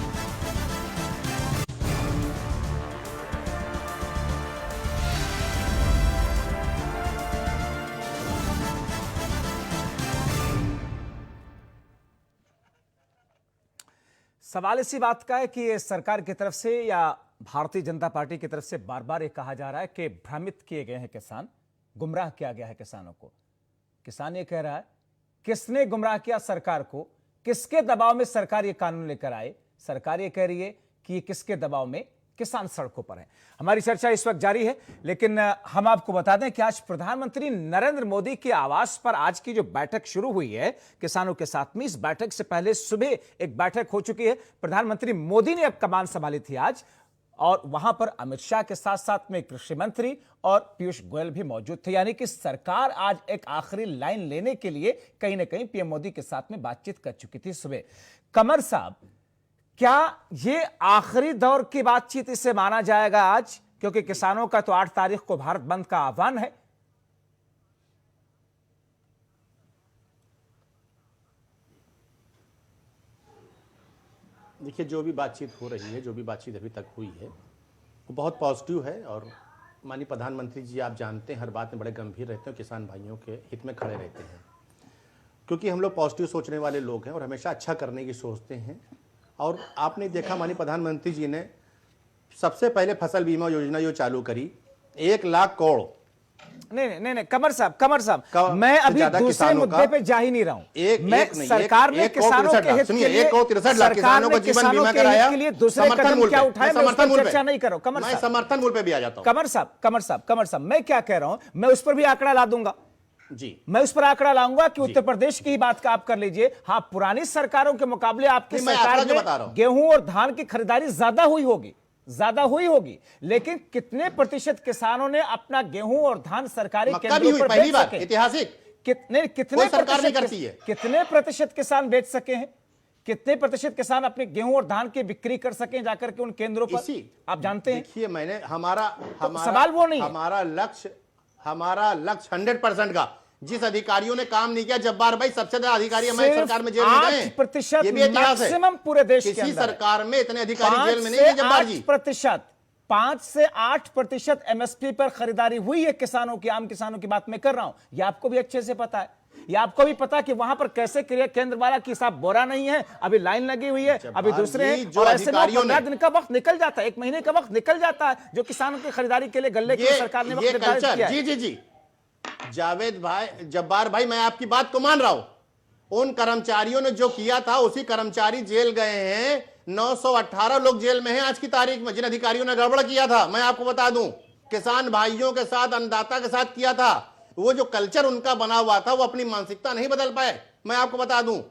सवाल इसी बात का है कि सरकार की तरफ से या भारतीय जनता पार्टी की तरफ से बार बार ये कहा जा रहा है कि भ्रमित किए गए हैं किसान, गुमराह किया गया है किसानों को। किसान ये कह रहा है किसने गुमराह किया सरकार को, किसके दबाव में सरकार ये कानून लेकर आए। सरकार ये कह रही है कि किसके दबाव में किसान सड़कों पर हैं। हमारी चर्चा इस वक्त जारी है, लेकिन हम आपको बता दें कि आज प्रधानमंत्री नरेंद्र मोदी के आवास पर आज की जो बैठक शुरू हुई है किसानों के साथ में, इस बैठक से पहले सुबह एक बैठक हो चुकी है। प्रधानमंत्री मोदी ने अब कमान संभाली थी आज, और वहां पर अमित शाह के साथ साथ में कृषि मंत्री और पीयूष गोयल भी मौजूद थे। यानी कि सरकार आज एक आखिरी लाइन लेने के लिए कहीं ना कहीं पीएम मोदी के साथ में बातचीत कर चुकी थी सुबह। कमर साहब, क्या ये आखिरी दौर की बातचीत इसे माना जाएगा आज, क्योंकि किसानों का तो 8 तारीख को भारत बंद का आह्वान है? देखिए, जो भी बातचीत हो रही है, जो भी बातचीत अभी तक हुई है, वो बहुत पॉजिटिव है। और माननीय प्रधानमंत्री जी, आप जानते हैं, हर बात में बड़े गंभीर रहते हैं, किसान भाइयों के हित में खड़े रहते हैं, क्योंकि हम लोग पॉजिटिव सोचने वाले लोग हैं और हमेशा अच्छा करने की सोचते हैं। और आपने देखा माननीय प्रधानमंत्री जी ने सबसे पहले फसल बीमा योजना जो चालू करी, 1 लाख करोड़। नहीं, कमर साहब, मैं अभी दूसरे मुद्दे पे जा ही नहीं रहा हूं। मैं सरकार ने किसानों के हित के लिए 1,63 लाख किसानों को जीवन बीमा कराया, के लिए दूसरे कदम क्या उठाए, मैं उस पर चर्चा नहीं कर रहा हूं। कमर साहब, समर्थन मूल्य पे भी आ जाता हूं। कमर साहब, मैं क्या कह रहा हूं, मैं उस पर भी आंकड़ा ला दूंगा जी। मैं उस पर आंकड़ा लाऊंगा कि उत्तर प्रदेश की ही बात का आप कर लीजिए। हाँ, पुरानी सरकारों के मुकाबले आपकी सरकार में गेहूं और धान की खरीदारी ज्यादा हुई होगी, लेकिन कितने प्रतिशत किसानों ने अपना गेहूं और धान सरकारी केंद्रों पर बेच सके? ऐतिहासिक कितने सरकार नहीं करती है। कितने प्रतिशत किसान बेच सके हैं? कितने प्रतिशत किसान अपने गेहूं और धान की बिक्री कर सके जाकर के उन केंद्रों पर? आप जानते हैं। देखिए, मैंने हमारा सवाल वो नहीं, हमारा लक्ष्य 100% का, जिस अधिकारियों ने काम नहीं किया, जब्बार भाई सबसे ज्यादा अधिकारी हमारी सरकार में जेल में गए हैं। 8% मैक्सिमम पूरे देश के अंदर। किसी सरकार में इतने अधिकारी जेल में नहीं है जब्बार जी। 5 से 8% एमएसपी पर खरीदारी हुई है किसानों की, आम किसानों की बात मैं कर रहा हूं। यह आपको भी अच्छे से पता है, यह आपको भी पता है कि वहां पर कैसे क्रय केंद्र वाला की साहब बोरा नहीं है, अभी लाइन लगी हुई है, अभी दूसरे हैं, और ऐसे में 15 दिन का वक्त निकल जाता है, 1 महीने का वक्त निकल जाता है, जो किसानों की खरीदारी के लिए गल्ले की सरकार ने वक्त निर्धारित किया है। जी, जावेद भाई, जब्बार भाई, मैं आपकी बात को मान रहा हूं। उन कर्मचारियों ने जो किया था, उसी कर्मचारी जेल गए हैं। 918 लोग जेल में हैं आज की तारीख में, जिन अधिकारियों ने गड़बड़ किया था। मैं आपको बता दूं, किसान भाइयों के साथ, अन्नदाता के साथ किया था। वो जो कल्चर उनका बना हुआ था, वो अपनी मानसिकता नहीं बदल पाए। मैं आपको बता दूं,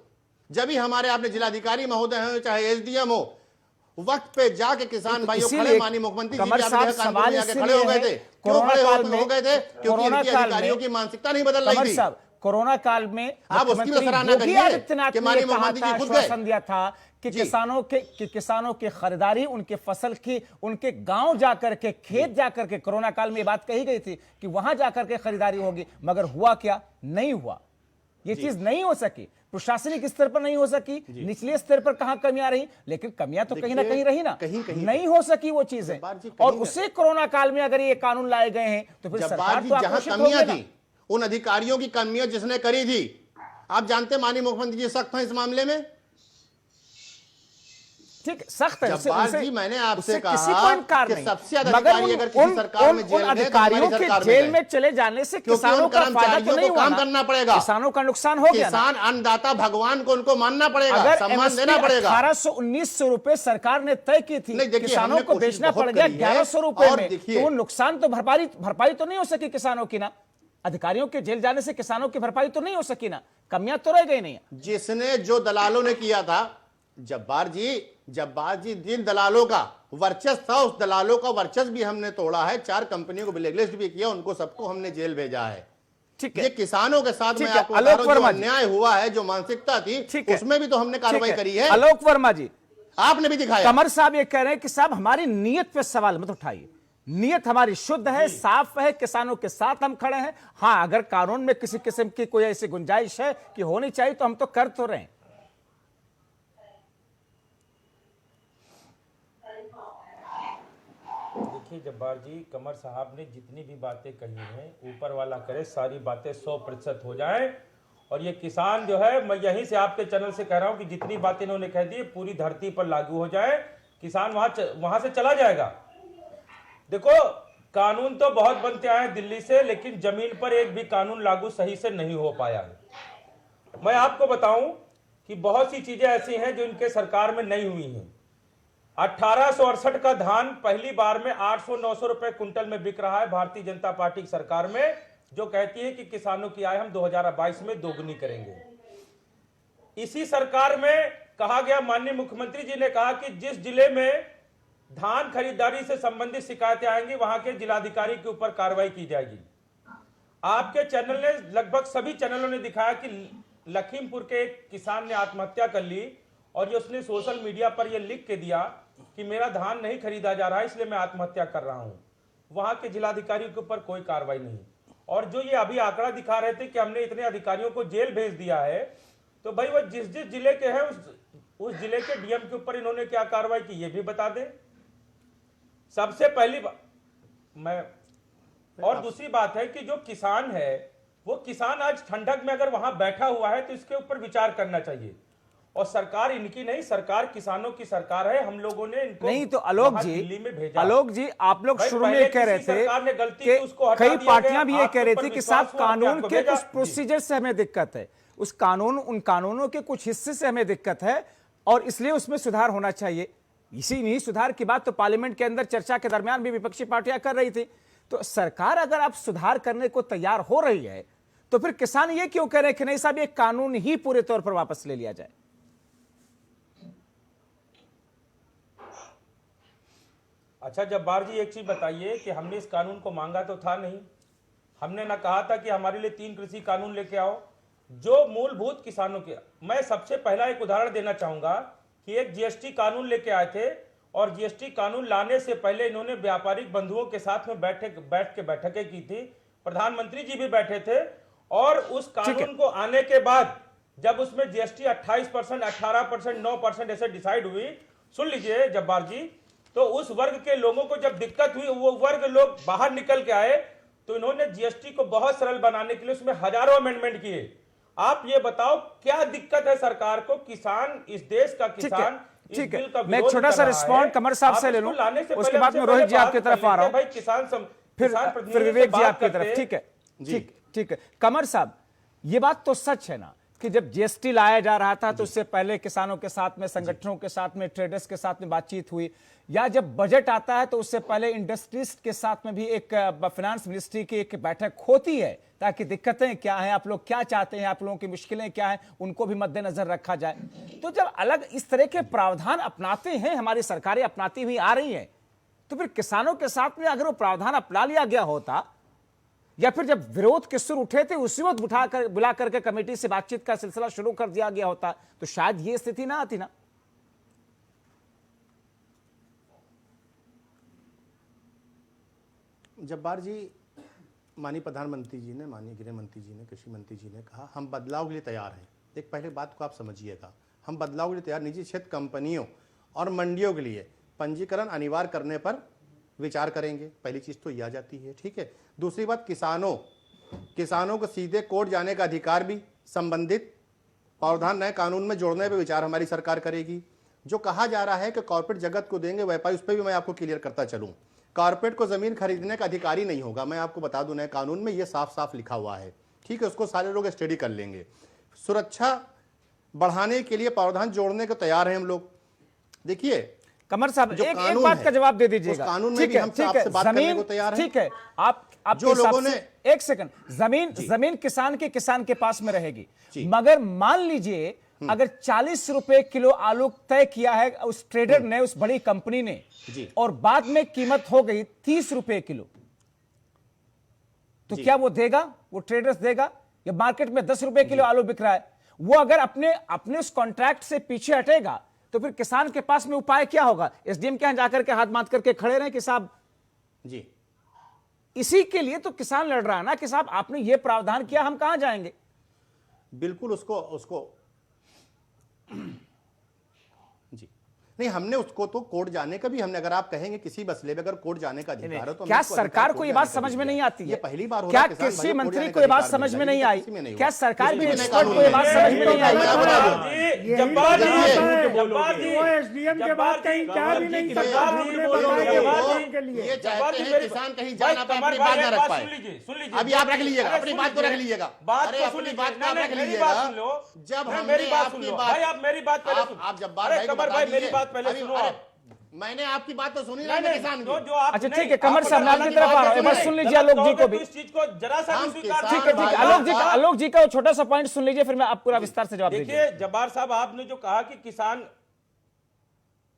जब भी हमारे आपने जिलाधिकारी महोदय हैं, चाहे एसडीएम हो, वक्त पे जाके किसान भाइयों खड़े, माननीय मुख्यमंत्री जी खड़े हो गए थे। क्यों खड़े हो गए थे? क्योंकि इनकी अधिकारियों की मानसिकता नहीं बदल रही थी। कोरोना काल में आप उसकी सराहना करिए कि माननीय मुख्यमंत्री जी खुद आश्वासन दिया था कि किसानों की खरीदारी, उनके फसल की, उनके गांव जाकर के, खेत जाकर के, कोरोना काल में ये बात कही गई थी कि वहां जाकर के खरीदारी होगी, मगर हुआ क्या? नहीं हुआ। ये चीज नहीं हो सकी, प्रशासनिक स्तर पर नहीं हो सकी, निचले स्तर पर कहां कमियां रही, लेकिन कमियां तो कहीं ना कहीं रही ना, कहीं नहीं हो सकी वो चीजें। और उसे कोरोना काल में अगर ये कानून लाए गए हैं तो फिर सरकार तो आक्रोशित हो गई ना। उन अधिकारियों की कमियां जिसने करी थी, आप जानते माननीय मुख्यमंत्री जी सख्त हैं इस मामले में। ठीक, सख्त है। जी, मैंने आपसे कहा कि सबसे ज्यादा अधिकारी अगर किसी सरकार में जेल अधिकारियों के जेल में चले जाने से किसानों का फायदा तो नहीं हुआ, काम करना पड़ेगा, किसानों का नुकसान हो गया। किसान अन्नदाता भगवान को उनको मानना पड़ेगा, सम्मान देना पड़ेगा। 1800-1900 रुपए सरकार ने तय की थी, किसानों को बेचना पड़ गया 1100 रुपए में, तो नुकसान तो भरपाई तो नहीं हो सकी किसानों की ना। अधिकारियों के जेल जाने से किसानों की भरपाई तो नहीं हो सकी ना, कमियां तो रह गई नहीं। जिसने जो दलालों ने किया था, जब्बार जी, जिन दलालों का वर्चस्व था, उस दलालों का वर्चस्व भी हमने तोड़ा है। 4 कंपनियों को ब्लैकलिस्ट भी किया, उनको सबको हमने जेल भेजा है। ठीक है, ये किसानों के साथ में आपको जो अन्याय हुआ है, जो मानसिकता थी, उसमें भी तो हमने कार्रवाई करी है। आलोक वर्मा जी, आपने भी दिखाया। कमर साहब ये कह रहे हैं कि साहब हमारी नीयत पे सवाल मत उठाइए, नीयत हमारी शुद्ध है, साफ है, किसानों के साथ हम खड़े हैं। हां, अगर कानून में किसी किस्म की कोई ऐसी गुंजाइश है कि होनी चाहिए तो हम तो कर तो रहे हैं। देखिए जब्बार जी, कमर साहब ने जितनी भी बातें कही हैं, ऊपर वाला करे सारी बातें 100% हो जाएं। और ये किसान जो है, मैं यहीं से आपके चैनल से कह रहा हूं कि जितनी बातें इन्होंने कह दी पूरी धरती पर लागू हो जाए, किसान वहां से चला जाएगा। देखो, कानून तो बहुत बनते आए दिल्ली से, लेकिन जमीन पर एक भी कानून लागू सही से नहीं हो पाया है। मैं आपको बताऊं कि बहुत सी चीजें ऐसी हैं जो इनके सरकार में नहीं हुई हैं। 1868 का धान पहली बार में 800-900 रुपए क्विंटल में बिक रहा है भारतीय जनता पार्टी की सरकार में, जो कहती है कि किसानों की आय हम 2022 में दोगुनी करेंगे। इसी सरकार में कहा गया, माननीय मुख्यमंत्री जी ने कहा कि जिस जिले में धान खरीदारी से संबंधित शिकायतें आएंगी वहां के जिलाधिकारी के ऊपर कार्रवाई की जाएगी। आपके चैनल ने, लगभग सभी चैनलों ने दिखाया कि लखीमपुर के एक किसान ने आत्महत्या कर ली और ये उसने सोशल मीडिया पर ये लिख के दिया कि मेरा धान नहीं खरीदा जा रहा है इसलिए मैं आत्महत्या कर रहा हूं। वहां के जिलाधिकारी के ऊपर कोई कार्रवाई नहीं। और जो ये अभी आंकड़ा दिखा रहे थे कि हमने इतने अधिकारियों को जेल भेज दिया है, तो भाई वो जिस जिस जिले के हैं उस जिले के डीएम के ऊपर इन्होंने क्या कार्रवाई की ये भी बता दें। सबसे पहली बात और दूसरी बात है कि जो किसान है वो किसान आज ठंडक में अगर वहां बैठा हुआ है तो इसके ऊपर विचार करना चाहिए। और सरकार इनकी नहीं, सरकार किसानों की सरकार है। हम लोगों ने इनको नहीं तो आलोक जी, दिल्ली में भेजा। आलोक जी, आप लोग शुरू में कह रहे थे कि कई पार्टियां भी ये कह रही थी कि साहब कानून के कुछ प्रोसीजर से हमें दिक्कत है, उन कानूनों के कुछ हिस्से से हमें दिक्कत है और इसलिए उसमें सुधार होना चाहिए। इसी सुधार की बात तो पार्लियामेंट के अंदर चर्चा के दरमियान भी विपक्षी पार्टियां कर रही थी। तो सरकार अगर आप सुधार करने को तैयार हो रही है तो फिर किसान ये क्यों कह रहे हैं कि नहीं साहब ये कानून ही पूरे तौर पर वापस ले लिया जाए? अच्छा जब्बार जी, एक चीज बताइए कि हमने इस कानून को मांगा तो था नहीं। हमने ना कहा था कि हमारे लिए 3 कृषि कानून लेके आओ जो मूलभूत किसानों के। मैं सबसे पहला एक उदाहरण देना चाहूंगा कि एक जीएसटी कानून लेके आए थे और जीएसटी कानून लाने से पहले इन्होंने व्यापारिक बंधुओं के साथ में बैठ के बैठकें की थी, प्रधानमंत्री जी भी बैठे थे। और उस कानून को आने के बाद जब उसमें जीएसटी 28%, 18%, 9% ऐसे डिसाइड हुई, सुन लीजिए जब्बार जी, तो उस वर्ग के लोगों को जब दिक्कत हुई, वो वर्ग लोग बाहर निकल के आए, तो इन्होंने जीएसटी को बहुत सरल बनाने के लिए उसमें हजारों अमेंडमेंट किए। आप ये बताओ क्या दिक्कत है सरकार को? किसान, इस देश का किसान, ठीक है, मैं एक छोटा सा रिस्पॉन्ड कमर साहब से ले लूं, उसके बाद में रोहित जी आपकी तरफ आ रहा हूं, फिर विवेक जी आपकी तरफ। ठीक है, ठीक है। कमर साहब, ये बात तो सच है ना कि जब जीएसटी लाया जा रहा था तो उससे पहले किसानों के साथ में, संगठनों के साथ में, ट्रेडर्स के साथ में बातचीत हुई, या जब बजट आता है तो उससे पहले इंडस्ट्रीज के साथ में भी एक फाइनेंस मिनिस्ट्री की एक बैठक होती है ताकि दिक्कतें क्या हैं, आप लोग क्या चाहते हैं, आप लोगों की मुश्किलें क्या हैं, उनको भी मद्देनजर रखा जाए। तो जब अलग इस तरह के प्रावधान अपनाते हैं, हमारी सरकारें अपनाती हुई आ रही हैं, तो फिर किसानों के साथ में अगर वो प्रावधान अपना लिया गया होता, या फिर जब विरोध के सुर उठे थे उसी वक्त बुला करके कमेटी से बातचीत का सिलसिला शुरू कर दिया गया होता, तो शायद ये स्थिति ना आती ना। जब्बार जी, माननीय प्रधानमंत्री जी ने, माननीय गृह मंत्री जी ने, कृषि मंत्री जी ने कहा हम बदलाव के लिए तैयार हैं। एक पहले बात को आप समझिएगा, हम बदलाव के लिए तैयार। निजी क्षेत्र कंपनियों और मंडियों के लिए पंजीकरण अनिवार्य करने पर विचार करेंगे। पहली चीज़ तो यह आ जाती है, ठीक है। दूसरी बात, किसानों को सीधे कोर्ट जाने का अधिकार भी संबंधित प्रावधान नए कानून में जोड़ने पर विचार हमारी सरकार करेगी। जो कहा जा रहा है कि कॉर्पोरेट जगत को देंगे व्यापारी, उस पर भी मैं आपको क्लियर करता चलूं, कॉर्पोरेट को जमीन खरीदने का अधिकारी नहीं होगा। मैं आपको बता दूं, नए कानून में यह साफ साफ लिखा हुआ है, ठीक है। उसको सारे लोग स्टडी कर लेंगे। सुरक्षा बढ़ाने के लिए प्रावधान जोड़ने को तैयार हैं हम लोग। देखिए कमर साहब, एक बात का जवाब दे दीजिएगा। कानून में भी हम आपसे बात करने को तैयार हैं। ठीक है, आप जो लोगों ने, एक सेकंड, जमीन किसान के पास में रहेगी, मगर मान लीजिए अगर 40 रुपए किलो आलू तय किया है उस ट्रेडर ने, उस बड़ी कंपनी ने, और बाद में कीमत हो गई 30 रुपए किलो, तो क्या वो देगा? वो ट्रेडर्स देगा? या मार्केट में 10 रुपए किलो आलू बिक रहा है, वो अगर अपने उस कॉन्ट्रैक्ट से पीछे हटेगा, तो फिर किसान के पास में उपाय क्या होगा? एसडीएम के यहां जाकर के हाथ बांध करके खड़े रहे कि साहब जी, इसी के लिए तो किसान लड़ रहा है ना कि साहब आपने ये प्रावधान किया, हम कहां जाएंगे? बिल्कुल उसको जी नहीं, हमने उसको तो कोर्ट जाने का भी हमने, अगर आप कहेंगे किसी मसले में अगर कोर्ट जाने का अधिकार है तो क्या सरकार को ये बात समझ में नहीं आती है? ये पहली बार हो क्या रहा है, कृषि मंत्री को ये बात समझ में नहीं आई? क्या सरकार भी एक्सपर्ट को ये बात समझ में नहीं आई? वो एसडीएम के बाद कहीं क्या भी नहीं सरकार हमने बताया के लिए। ये चाहते हैं किसान कहीं जा ना पाए, अपनी बात ना रख पाए। अभी आप रख लीजिएगा, अपनी बात को रख लीजिएगा, अरे अपनी बात को आप रख लीजिएगा। जब हमने आपकी बात, आप मेरी बात पहले सुनो। आप जब्बार भाई को बता मेरी बात पहले सुनो। मैंने आपकी बात तो सुनी ना किसान की। जो आप अच्छा ठीक है, कमर साहब आपकी तरफ आ रहा हूं, बस सुन लीजिए आलोक जी को भी। इस चीज को जरा सा भी स्वीकार। ठीक है, आलोक जी का वो छोटा सा पॉइंट सुन लीजिए, फिर मैं आप पूरा विस्तार से जवाब दीजिए। देखिए जब्बार साहब, आपने जो कहा कि किसान,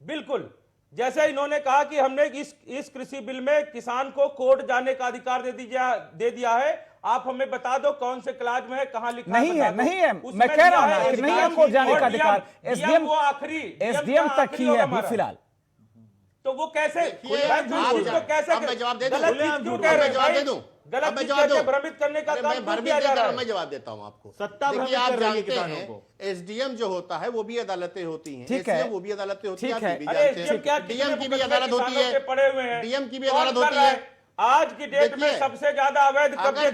बिल्कुल जैसे इन्होंने कहा कि हमने इस कृषि बिल में किसान को कोर्ट जाने का अधिकार दे दिया है। आप हमें बता दो कौन से क्लाज में है, कहां लिखा नहीं है, नहीं है, मैं कह रहा हूं ना कि नहीं है कोर्ट जाने का अधिकार। एसडीएम वो आखिरी एसडीएम तक ही है अभी फिलहाल। तो वो कैसे मैं जवाब दे दूं, गलत चीज भ्रमित करने का काम किया जा रहा है? मैं जवाब देता हूं आपको। सत्ता देखिए, आप जानते हैं एसडीएम जो होता है वो भी अदालतें होती हैं, ठीक है, वो भी अदालतें होती हैं, ठीक है। आप भी जानते हैं। डीएम की भी अदालत होती है, डीएम की भी अदालत होती है। आज की डेट में सबसे ज्यादा अवैध कब्जे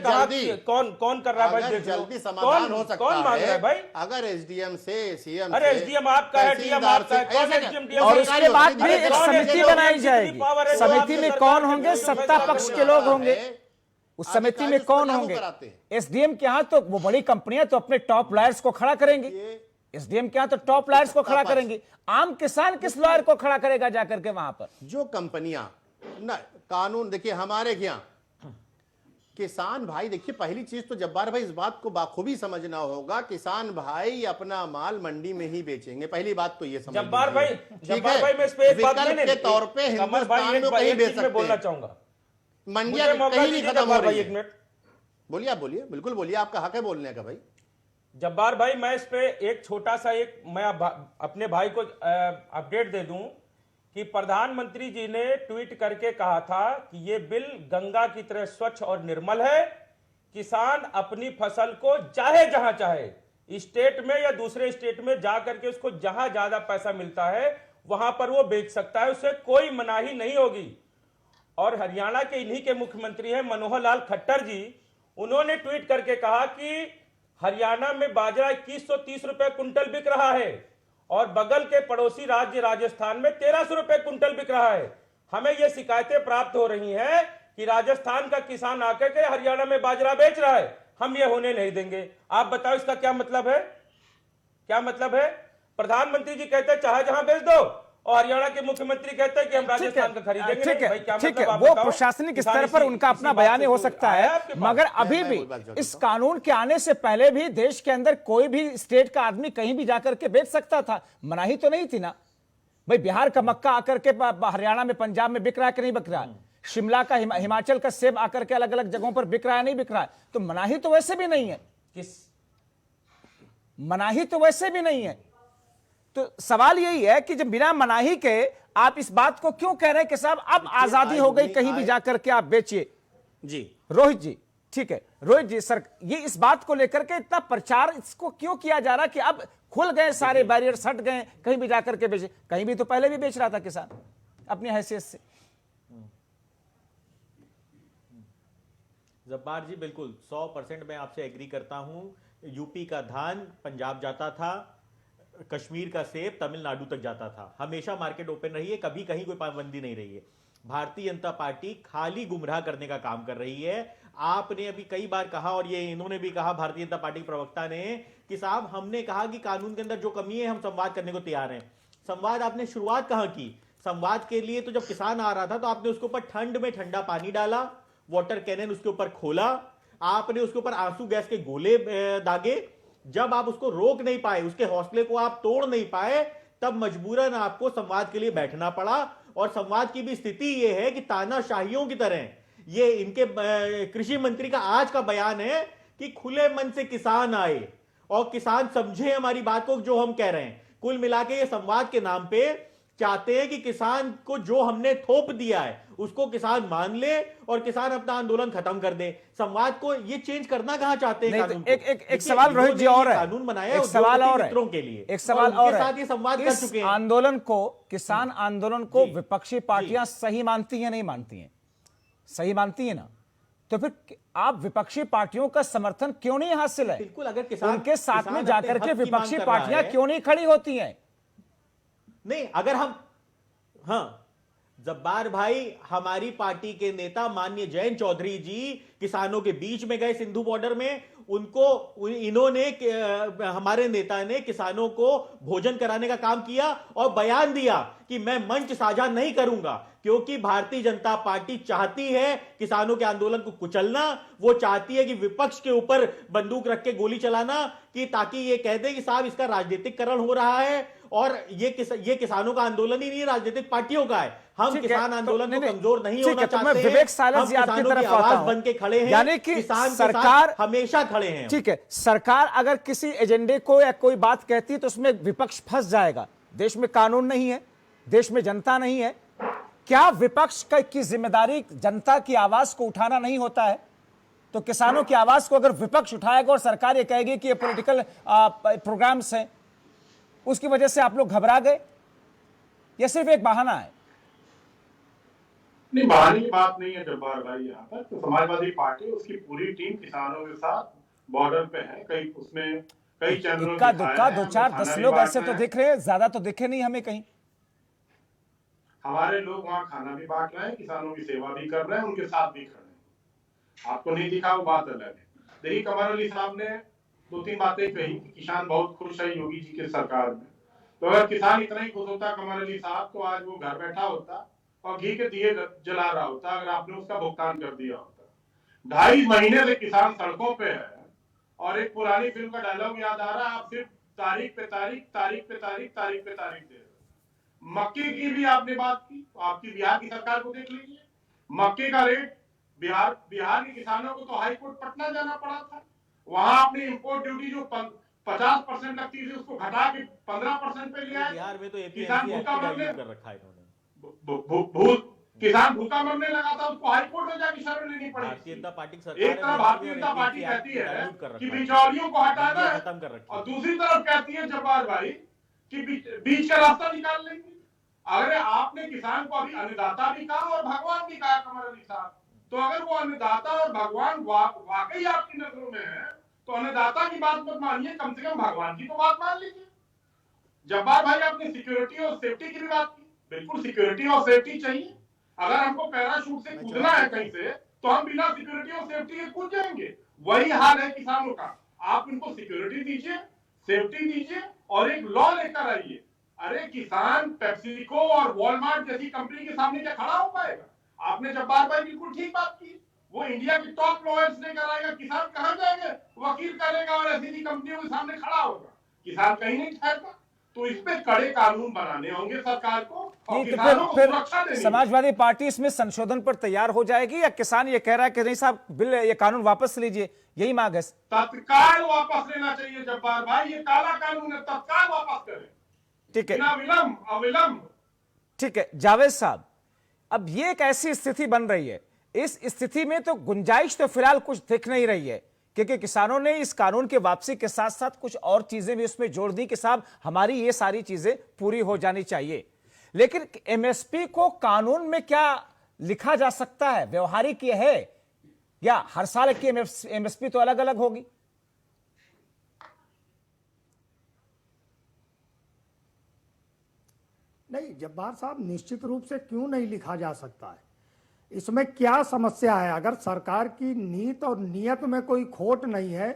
कौन कर रहा है भाई? जल्दी समाधान हो सकता कौन मांग रहा है भाई? अगर एसडीएम से सीएम, अरे एसडीएम आपका है, डीएम आपका है, कौन एसडीएम? और उसके बाद भी एक समिति बनाई जाएगी। समिति में कौन होंगे? सत्ता पक्ष के लोग होंगे। उस समिति में कौन होंगे? एसडीएम के यहाँ तो वो बड़ी कंपनियां तो अपने टॉप लॉयर्स को खड़ा करेंगी। एसडीएम के यहाँ तो टॉप लॉयर्स को खड़ा करेंगे। आम किसान किस लॉयर को खड़ा करेगा जाकर के वहां पर? जो कंपनियां ना कानून, देखिए हमारे यहाँ किसान भाई, देखिए पहली चीज तो जब्बार भाई इस बात को बाखूबी समझना होगा, किसान भाई अपना माल मंडी में ही बेचेंगे। पहली बात तो ये समझ जब्बार भाई, ठीक है, मैं इस पे एक बात के तौर पे हिंदुस्तान में कहीं बेच सकते हैं। बोलना चाहूंगा, मंडियां कहीं नहीं खत्म हो रही है। बोलिए, आप बोलिए, बिल्कुल बोलिए, आपका हक है बोलने का भाई। जब्बार भाई, मैं इस पे एक छोटा सा मैं अपने भाई को अपडेट दे दूं कि प्रधानमंत्री जी ने ट्वीट करके कहा था कि ये बिल गंगा की तरह स्वच्छ और निर्मल है। किसान अपनी फसल को चाहे जहां चाहे, स्टेट में या दूसरे स्टेट में जा करके उसको जहां ज्यादा पैसा मिलता है वहां पर वो बेच सकता है, उससे कोई मनाही नहीं होगी। और हरियाणा के इन्हीं के मुख्यमंत्री हैं मनोहर लाल खट्टर जी, उन्होंने ट्वीट करके कहा कि हरियाणा में बाजरा 2130 रुपए कुंटल बिक रहा है और बगल के पड़ोसी राज्य राजस्थान में 1300 रुपए कुंटल बिक रहा है। हमें यह शिकायतें प्राप्त हो रही हैं कि राजस्थान का किसान आकर के हरियाणा में बाजरा बेच रहा है, हम ये होने नहीं देंगे। आप बताओ इसका क्या मतलब है? क्या मतलब है? प्रधानमंत्री जी कहते हैं चाहे जहां बेच दो और हरियाणा के मुख्यमंत्री कहते हैं कि हम राजस्थान का खरीदेंगे। ठीक है, ठीक है, मतलब वो प्रशासनिक स्तर पर उनका अपना बयान हो सकता है, मगर अभी भी इस कानून के आने से पहले भी देश के अंदर कोई भी स्टेट का आदमी कहीं भी जाकर के बेच सकता था, मनाही तो नहीं थी ना भाई। बिहार का मक्का आकर के हरियाणा में, पंजाब में बिक रहा है कि नहीं बिक रहा है? शिमला का, हिमाचल का सेब आकर के अलग अलग जगहों पर बिक रहा है, नहीं बिक रहा है? तो मनाही तो वैसे भी नहीं है, मनाही तो वैसे भी नहीं है। तो सवाल यही है कि जब बिना मनाही के आप इस बात को क्यों कह रहे हैं कि साहब अब आजादी हो गई, कहीं भी जाकर के आप बेचिए? जी रोहित जी, ठीक है रोहित जी, सर ये इस बात को लेकर के इतना प्रचार इसको क्यों किया जा रहा कि अब खुल गए सारे बैरियर, हट गए, कहीं भी जाकर के बेचे? कहीं भी तो पहले भी बेच रहा था किसान अपनी हैसियत से। जब्बार जी, बिल्कुल 100% मैं आपसे एग्री करता हूं। यूपी का धान पंजाब जाता था, कश्मीर का सेब तमिलनाडु तक जाता था, हमेशा मार्केट ओपन रही है, कभी कहीं कोई पाबंदी नहीं रही है। भारतीय जनता पार्टी खाली गुमराह करने का काम कर रही है। आपने अभी कई बार कहा, और ये इन्होंने भी कहा, भारतीय जनता पार्टी प्रवक्ता ने, कि साहब हमने कहा कि कानून के अंदर जो कमी है हम संवाद करने को तैयार हैं। संवाद आपने शुरुआत कहां की? संवाद के लिए तो जब किसान आ रहा था तो आपने उसके ऊपर ठंड में ठंडा पानी डाला, वाटर कैनन उसके ऊपर खोला, आपने उसके ऊपर आंसू गैस के गोले दागे। जब आप उसको रोक नहीं पाए, उसके हौसले को आप तोड़ नहीं पाए, तब मजबूरन आपको संवाद के लिए बैठना पड़ा। और संवाद की भी स्थिति यह है कि तानाशाहियों की तरह, ये इनके कृषि मंत्री का आज का बयान है कि खुले मन से किसान आए और किसान समझे हमारी बात को जो हम कह रहे हैं। कुल मिला के ये संवाद के नाम पे चाहते हैं कि किसान को जो हमने थोप दिया है उसको किसान मान ले और किसान अपना आंदोलन खत्म कर दे। संवाद को ये चेंज करना कहां चाहते हैं कानून को? एक सवाल रोहित जी और है, कानून बनाया एक सवाल और मित्रों के लिए, एक सवाल और साथ ये संवाद कर चुके हैं। आंदोलन को, किसान आंदोलन को विपक्षी पार्टियां सही मानती हैं, नहीं मानती हैं? सही मानती है ना, तो फिर आप विपक्षी पार्टियों का समर्थन क्यों नहीं हासिल है? बिल्कुल, अगर किसान उनके साथ में जाकर के विपक्षी पार्टियां है, क्यों नहीं खड़ी होती हैं? नहीं, अगर हम, हाँ, जब्बार भाई, हमारी पार्टी के नेता माननीय जयंत चौधरी जी किसानों के बीच में गए सिंधु बॉर्डर में, इन्होंने हमारे नेता ने किसानों को भोजन कराने का काम किया और बयान दिया कि मैं मंच साझा नहीं करूंगा क्योंकि भारतीय जनता पार्टी चाहती है किसानों के आंदोलन को कुचलना। वो चाहती है कि विपक्ष के ऊपर बंदूक रख के गोली चलाना, कि ताकि ये कह दे कि साहब इसका राजनीतिकरण हो रहा है और ये किसानों का आंदोलन ही नहीं, राजनीतिक पार्टियों का है। हम किसान आंदोलन को कमजोर नहीं होना चाहते हैं। हम किसानों की आवाज बन के खड़े हैं, यानी कि किसान सरकार हमेशा खड़े हैं। ठीक है, सरकार अगर किसी एजेंडे को या कोई बात कहती है तो उसमें विपक्ष फंस जाएगा। देश में कानून नहीं है, देश में जनता नहीं है। क्या विपक्ष की जिम्मेदारी जनता की आवाज को उठाना नहीं होता है? तो किसानों की आवाज को अगर विपक्ष उठाएगा और सरकार ये कहेगी कि ये पॉलिटिकल प्रोग्राम्स हैं, उसकी वजह से आप लोग घबरा गए, यह सिर्फ एक बहाना है? नहीं, बहाने की बात नहीं है जब्बार भाई। यहाँ पर तो समाजवादी पार्टी, उसकी पूरी टीम किसानों के साथ बॉर्डर पे है। कई उसमें कई चैनलों इक्का दुक्का 2-4-10 लोग ऐसे तो दिख रहे हैं, ज्यादा तो दिखे नहीं हमें कहीं। हमारे लोग वहाँ खाना भी बांट रहे हैं, किसानों की सेवा भी कर रहे हैं, उनके साथ भी खड़े हैं। आपको नहीं दिखा वो बात अलग है। देखिए, कमर अली साहब ने 2-3 बातें कही कि किसान बहुत खुश है योगी जी की सरकार में। तो अगर किसान इतना ही खुश होता कमर अली साहब, तो आज वो घर बैठा होता और घी के दिए जला रहा होता अगर आपने उसका भुगतान कर दिया होता। 2.5 महीने से किसान सड़कों पे है और एक पुरानी फिल्म का डायलॉग याद आ रहा है, आप सिर्फ तारीख पे तारीख, तारीख पे तारीख, तारीख पे तारीख दे रहे। मक्के की भी आपने बात की, तो आपकी बिहार की सरकार को देख लीजिए। मक्के का रेट बिहार के किसानों को तो हाई कोर्ट पटना जाना पड़ा था। वहां आपने इंपोर्ट ड्यूटी जो 50% लगती थी उसको घटा के 15% पे लिया है। बिहार में तो किसान भूखा मरने कर रखा है इन्होंने। किसान भूखा मरने लगा था, उसको हाई कोर्ट में जाके शरण लेनी पड़ी। भारतीय जनता पार्टी एक तरफ भारतीय जनता पार्टी कहती है कि बिचौलियों को हटाना है और दूसरी तरफ कहती है जब्बार भाई कि बीच का रास्ता निकाल लेंगे। अगर आपने किसान को अभी अन्नदाता भी कहा और भगवान भी कहा कमर अली साहब, तो अगर वो अन्नदाता और भगवान वाकई आपकी नजरों में है तो अन्नदाता की बात मत मानिए, कम से कम भगवान की तो बात मान लीजिए। जब्बार भाई, आपने सिक्योरिटी और सेफ्टी की भी बात की। बिल्कुल सिक्योरिटी और सेफ्टी चाहिए। अगर हमको पैराशूट से कूदना है कहीं से, तो हम बिना सिक्योरिटी और सेफ्टी के कूद जाएंगे। वही हाल है किसानों का। आप इनको सिक्योरिटी दीजिए, सेफ्टी दीजिए और एक लॉ लेकर आइए। अरे किसान पेप्सिको और वॉलमार्ट जैसी कंपनी के सामने क्या खड़ा हो पाएगा? आपने जब्बार भाई बिल्कुल ठीक बात की। वो इंडिया की टॉप लॉयर्स लेकर आएगा, किसान कहां जाएंगे? वकील करेगा और ऐसी कंपनियों के सामने खड़ा होगा। किसान कहीं नहीं ठहरता। तो इस पे कड़े कानून बनाने होंगे सरकार को और किसानों को सुरक्षा देनी। समाजवादी पार्टी इसमें संशोधन पर तैयार हो जाएगी या किसान ये कह रहा है कि नहीं साहब बिल, ये कानून वापस लीजिए, यही मांग है? तत्काल वापस लेना चाहिए जब्बार भाई, ये काला कानून है, तत्काल वापस करें। ठीक है, बिना विलंब, अविलंब। ठीक है जावेद साहब, अब ये एक ऐसी स्थिति बन रही है, इस स्थिति में तो गुंजाइश तो फिलहाल कुछ दिख नहीं रही है, क्योंकि किसानों ने इस कानून के वापसी के साथ साथ कुछ और चीजें भी उसमें जोड़ दी कि साहब हमारी ये सारी चीजें पूरी हो जानी चाहिए। लेकिन एमएसपी को कानून में क्या लिखा जा सकता है? व्यवहारिक ये है या हर साल की एमएसपी तो अलग अलग होगी? नहीं जब्बार साहब, निश्चित रूप से क्यों नहीं लिखा जा सकता है? इसमें क्या समस्या है? अगर सरकार की नीति और नियत में कोई खोट नहीं है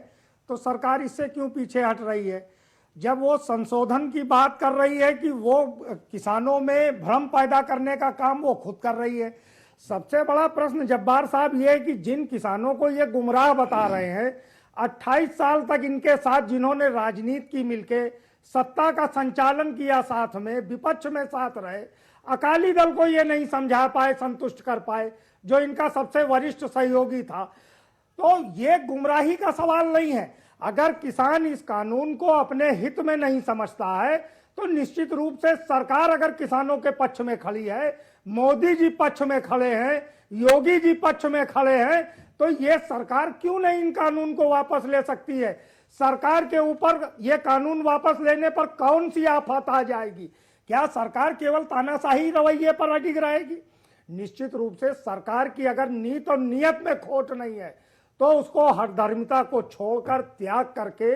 तो सरकार इससे क्यों पीछे हट रही है? जब वो संशोधन की बात कर रही है कि वो किसानों में भ्रम पैदा करने का काम वो खुद कर रही है। सबसे बड़ा प्रश्न जब्बार साहब ये है कि जिन किसानों को ये गुमराह बता रहे हैं, 28 साल तक इनके साथ जिन्होंने राजनीति की मिलके सत्ता का संचालन किया, साथ में विपक्ष में साथ रहे, अकाली दल को ये नहीं समझा पाए, संतुष्ट कर पाए, जो इनका सबसे वरिष्ठ सहयोगी था। तो ये गुमराही का सवाल नहीं है। अगर किसान इस कानून को अपने हित में नहीं समझता है तो निश्चित रूप से सरकार अगर किसानों के पक्ष में खड़ी है, मोदी जी पक्ष में खड़े हैं, योगी जी पक्ष में खड़े हैं, तो ये सरकार क्यों नहीं इन कानून को वापस ले सकती है? सरकार के ऊपर ये कानून वापस लेने पर कौन सी आफत आ जाएगी? क्या सरकार केवल तानाशाही रवैये पर अडिग रहेगी? निश्चित रूप से सरकार की अगर नीयत और नियत में खोट नहीं है तो उसको हरधर्मिता को छोड़कर त्याग करके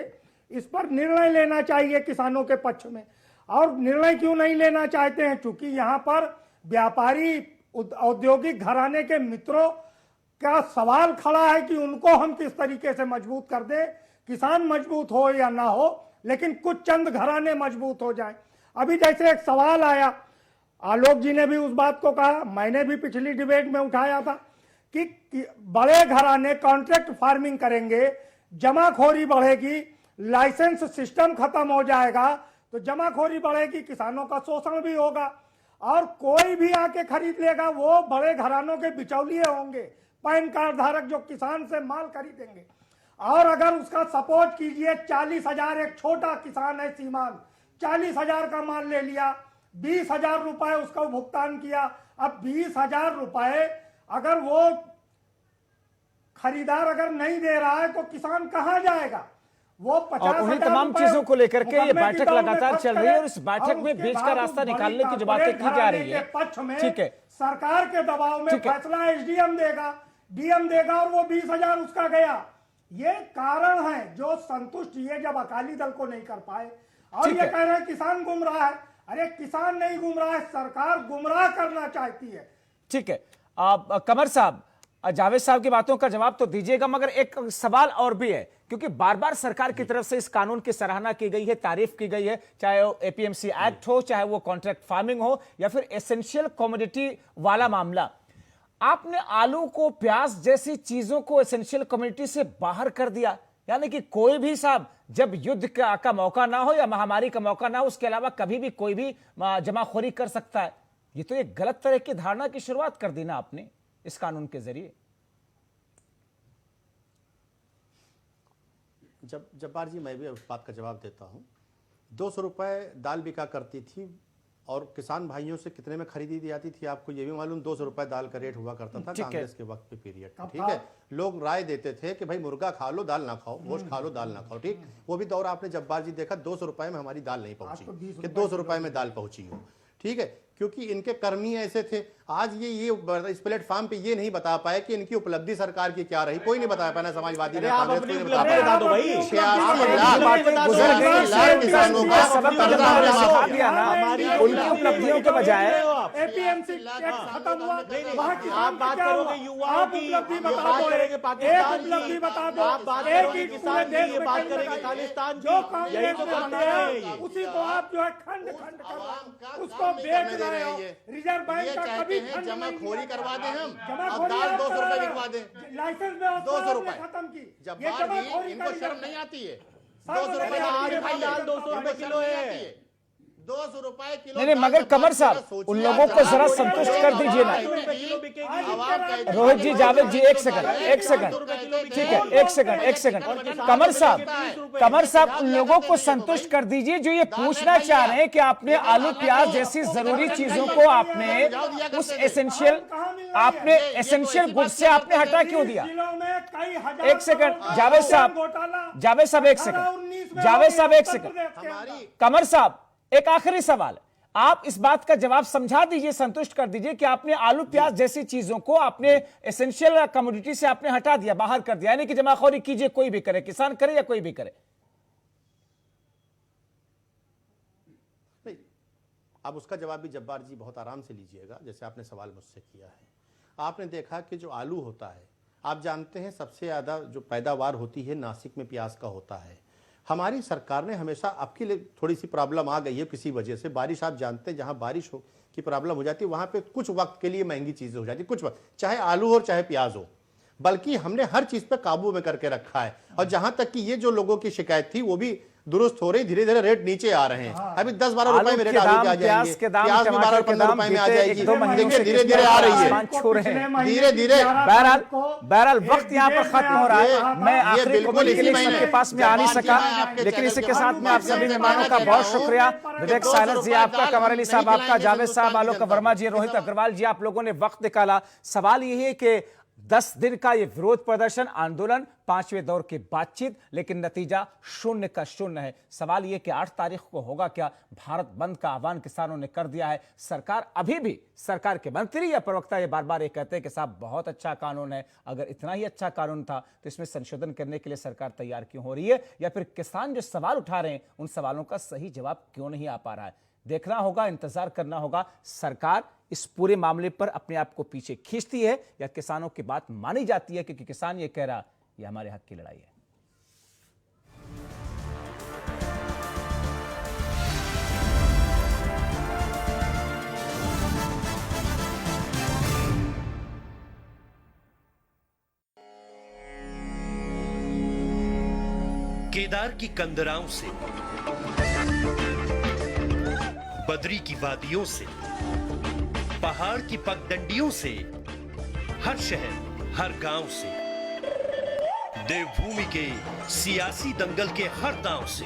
इस पर निर्णय लेना चाहिए किसानों के पक्ष में। और निर्णय क्यों नहीं लेना चाहते हैं? क्योंकि यहाँ पर व्यापारी औद्योगिक घराने के मित्रों का सवाल खड़ा है कि उनको हम किस तरीके से मजबूत कर दें। किसान मजबूत हो या ना हो, लेकिन कुछ चंद घराने मजबूत हो जाएं। अभी जैसे एक सवाल आया, आलोक जी ने भी उस बात को कहा, मैंने भी पिछली डिबेट में उठाया था कि बड़े घराने कॉन्ट्रैक्ट फार्मिंग करेंगे, जमाखोरी बढ़ेगी, लाइसेंस सिस्टम खत्म हो जाएगा, तो जमाखोरी बढ़ेगी, किसानों का शोषण भी होगा और कोई भी आके खरीद लेगा वो बड़े घरानों के बिचौलिए होंगे, पैन कार्ड धारक जो किसान से माल खरीदेंगे। और अगर उसका सपोर्ट कीजिए, 40,000 एक छोटा किसान है सीमांत, 40,000 का माल ले लिया, 20,000 रुपए उसका भुगतान किया। अब 20,000 रुपए अगर वो खरीदार अगर नहीं दे रहा है तो किसान कहां जाएगा? वो 50,000 उन्हीं तमाम चीजों को लेकर के ये बैठक लगातार चल रही है और इस बैठक में बीच का रास्ता निकालने की जो बातें की जा रही है, ठीक है, सरकार के दबाव में फैसला एसडीएम देगा, डीएम देगा और वो 20,000 उसका गया। ये कारण है जो संतुष्ट ये जब अकाली दल को नहीं कर पाए और ये कह रहे हैं किसान गुमराह है। अरे किसान नहीं गुमराह है, सरकार गुमराह करना चाहती है। ठीक है, कमर साहब, जावेद साहब की बातों का जवाब तो दीजिएगा, मगर एक सवाल और भी है, क्योंकि बार बार सरकार की तरफ से इस कानून की सराहना की गई है, तारीफ की गई है, चाहे वो एपीएमसी एक्ट हो, चाहे वो कॉन्ट्रैक्ट फार्मिंग हो या फिर एसेंशियल कमोडिटी वाला मामला। आपने आलू को, प्याज जैसी चीजों को एसेंशियल कमोडिटी से बाहर कर दिया, यानी कि कोई भी साहब जब युद्ध का मौका ना हो या महामारी का मौका ना हो, उसके अलावा कभी भी कोई भी जमाखोरी कर सकता है। ये तो एक गलत तरह की धारणा की शुरुआत कर दी ना आपने इस कानून के जरिए। जब्बार जी, मैं भी उस बात का जवाब देता हूं। 200 रुपए दाल बिका करती थी और किसान भाइयों से कितने में खरीदी जाती थी आपको ये भी मालूम? 200 रुपए दाल का रेट हुआ करता था कांग्रेस के वक्त पे पीरियड, ठीक है। लोग राय देते थे कि भाई मुर्गा खा लो दाल ना खाओ, गोश्त खा लो दाल ना खाओ, ठीक। वो भी दौर आपने जब्बार जी देखा, 200 रुपए में हमारी दाल नहीं पहुंची कि 200 रुपए में दाल पहुंची हो, ठीक है, क्योंकि इनके कर्मी ऐसे थे। आज ये इस प्लेटफॉर्म पे ये नहीं बता पाए कि इनकी उपलब्धि सरकार की क्या रही, कोई नहीं बता पाया, समाजवादी ने, कांग्रेस ने बता पाया। 86 लाख किसानों का उनकी उपलब्धियों के बजाय एपीएमसी खत्म हुआ, वहां आप बात करोगे युवाओं की, बात करेंगे पाकिस्तान की, आप बात करोगे किसान की, ये बात करेंगे खालिस्तान की, यही तो करते हैं। उसी को आप जो है खंड खंड कर उसको बेच रहे हो। रिजर्व बैंक का कभी जमाखोरी करवा दें हम, अब दाल 200 रुपए बिकवा दें, लाइसेंस में 200 रुपए खत्म की। जब्बार जी, इनको शर्म नहीं आती है? 200 रुपए आज दाल 200 रुपए किलो है, 200 रुपए किलो। नहीं, मगर कमर साहब, उन लोगों को जरा संतुष्ट कर दीजिए ना। रोहित जी, जावेद जी, एक सेकंड, ठीक है, एक सेकंड। कमर साहब, उन लोगों को संतुष्ट कर दीजिए जो ये पूछना चाह रहे हैं कि आपने आलू प्याज जैसी जरूरी चीजों को आपने उस एसेंशियल गुड्स से आपने हटा क्यों दिया? एक सेकंड जावेद साहब, एक सेकंड। कमर साहब, एक आखिरी सवाल, आप इस बात का जवाब समझा दीजिए, संतुष्ट कर दीजिए कि आपने आलू प्याज जैसी चीजों को आपने एसेंशियल कमोडिटी से आपने हटा दिया, बाहर कर दिया, यानी कि जमाखोरी कीजिए, कोई भी करे, किसान करे या कोई भी करे। नहीं, अब उसका जवाब भी जब्बार जी बहुत आराम से लीजिएगा, जैसे आपने सवाल मुझसे किया है। आपने देखा कि जो आलू होता है, आप जानते हैं सबसे ज्यादा जो पैदावार होती है नासिक में प्याज का होता है। हमारी सरकार ने हमेशा, आपके लिए थोड़ी सी प्रॉब्लम आ गई है किसी वजह से, बारिश, आप जानते हैं जहां बारिश की प्रॉब्लम हो जाती है वहां पे कुछ वक्त के लिए महंगी चीजें हो जाती है, कुछ वक्त, चाहे आलू हो चाहे प्याज हो, बल्कि हमने हर चीज पे काबू में करके रखा है। और जहां तक कि ये जो लोगों की शिकायत थी वो भी दुरुस्त हो रही, धीरे धीरे रेट नीचे आ रहे हैं। अभी 10-12 रुपए में रेट आलू के आ जाएंगे, प्याज भी 12-15 रुपए में आ जाएगी। देखिए धीरे धीरे आ रही है, धीरे धीरे। बहरहाल वक्त यहाँ पर खत्म हो रहा है। मैं आखिरी कमेंट के लिए सबके पास में आ नहीं सका, लेकिन इसी के साथ में आप सभी मेहमानों का बहुत शुक्रिया। विवेक साइलर जी आपका, कमर अली साहब आपका, जावेद साहब, आलोक वर्मा जी, रोहित अग्रवाल जी, आप लोगों ने वक्त निकाला। सवाल यही है कि 10 दिन का ये विरोध प्रदर्शन, आंदोलन, 5वें दौर की बातचीत, लेकिन नतीजा शून्य का शून्य है। सवाल ये कि 8 तारीख को होगा क्या? भारत बंद का आह्वान किसानों ने कर दिया है। सरकार अभी भी, सरकार के मंत्री या प्रवक्ता ये बार बार ये कहते हैं कि साहब बहुत अच्छा कानून है। अगर इतना ही अच्छा कानून था तो इसमें संशोधन करने के लिए सरकार तैयार क्यों हो रही है? या फिर किसान जो सवाल उठा रहे हैं उन सवालों का सही जवाब क्यों नहीं आ पा रहा है? देखना होगा, इंतजार करना होगा। सरकार इस पूरे मामले पर अपने आप को पीछे खींचती है या किसानों की बात मानी जाती है, क्योंकि किसान ये कह रहा ये हमारे हक की लड़ाई है। केदार की कंदराओं से, बद्री की वादियों से, पहाड़ की पगडंडियों से, हर शहर, हर गांव से, देवभूमि के सियासी दंगल के हर दांव से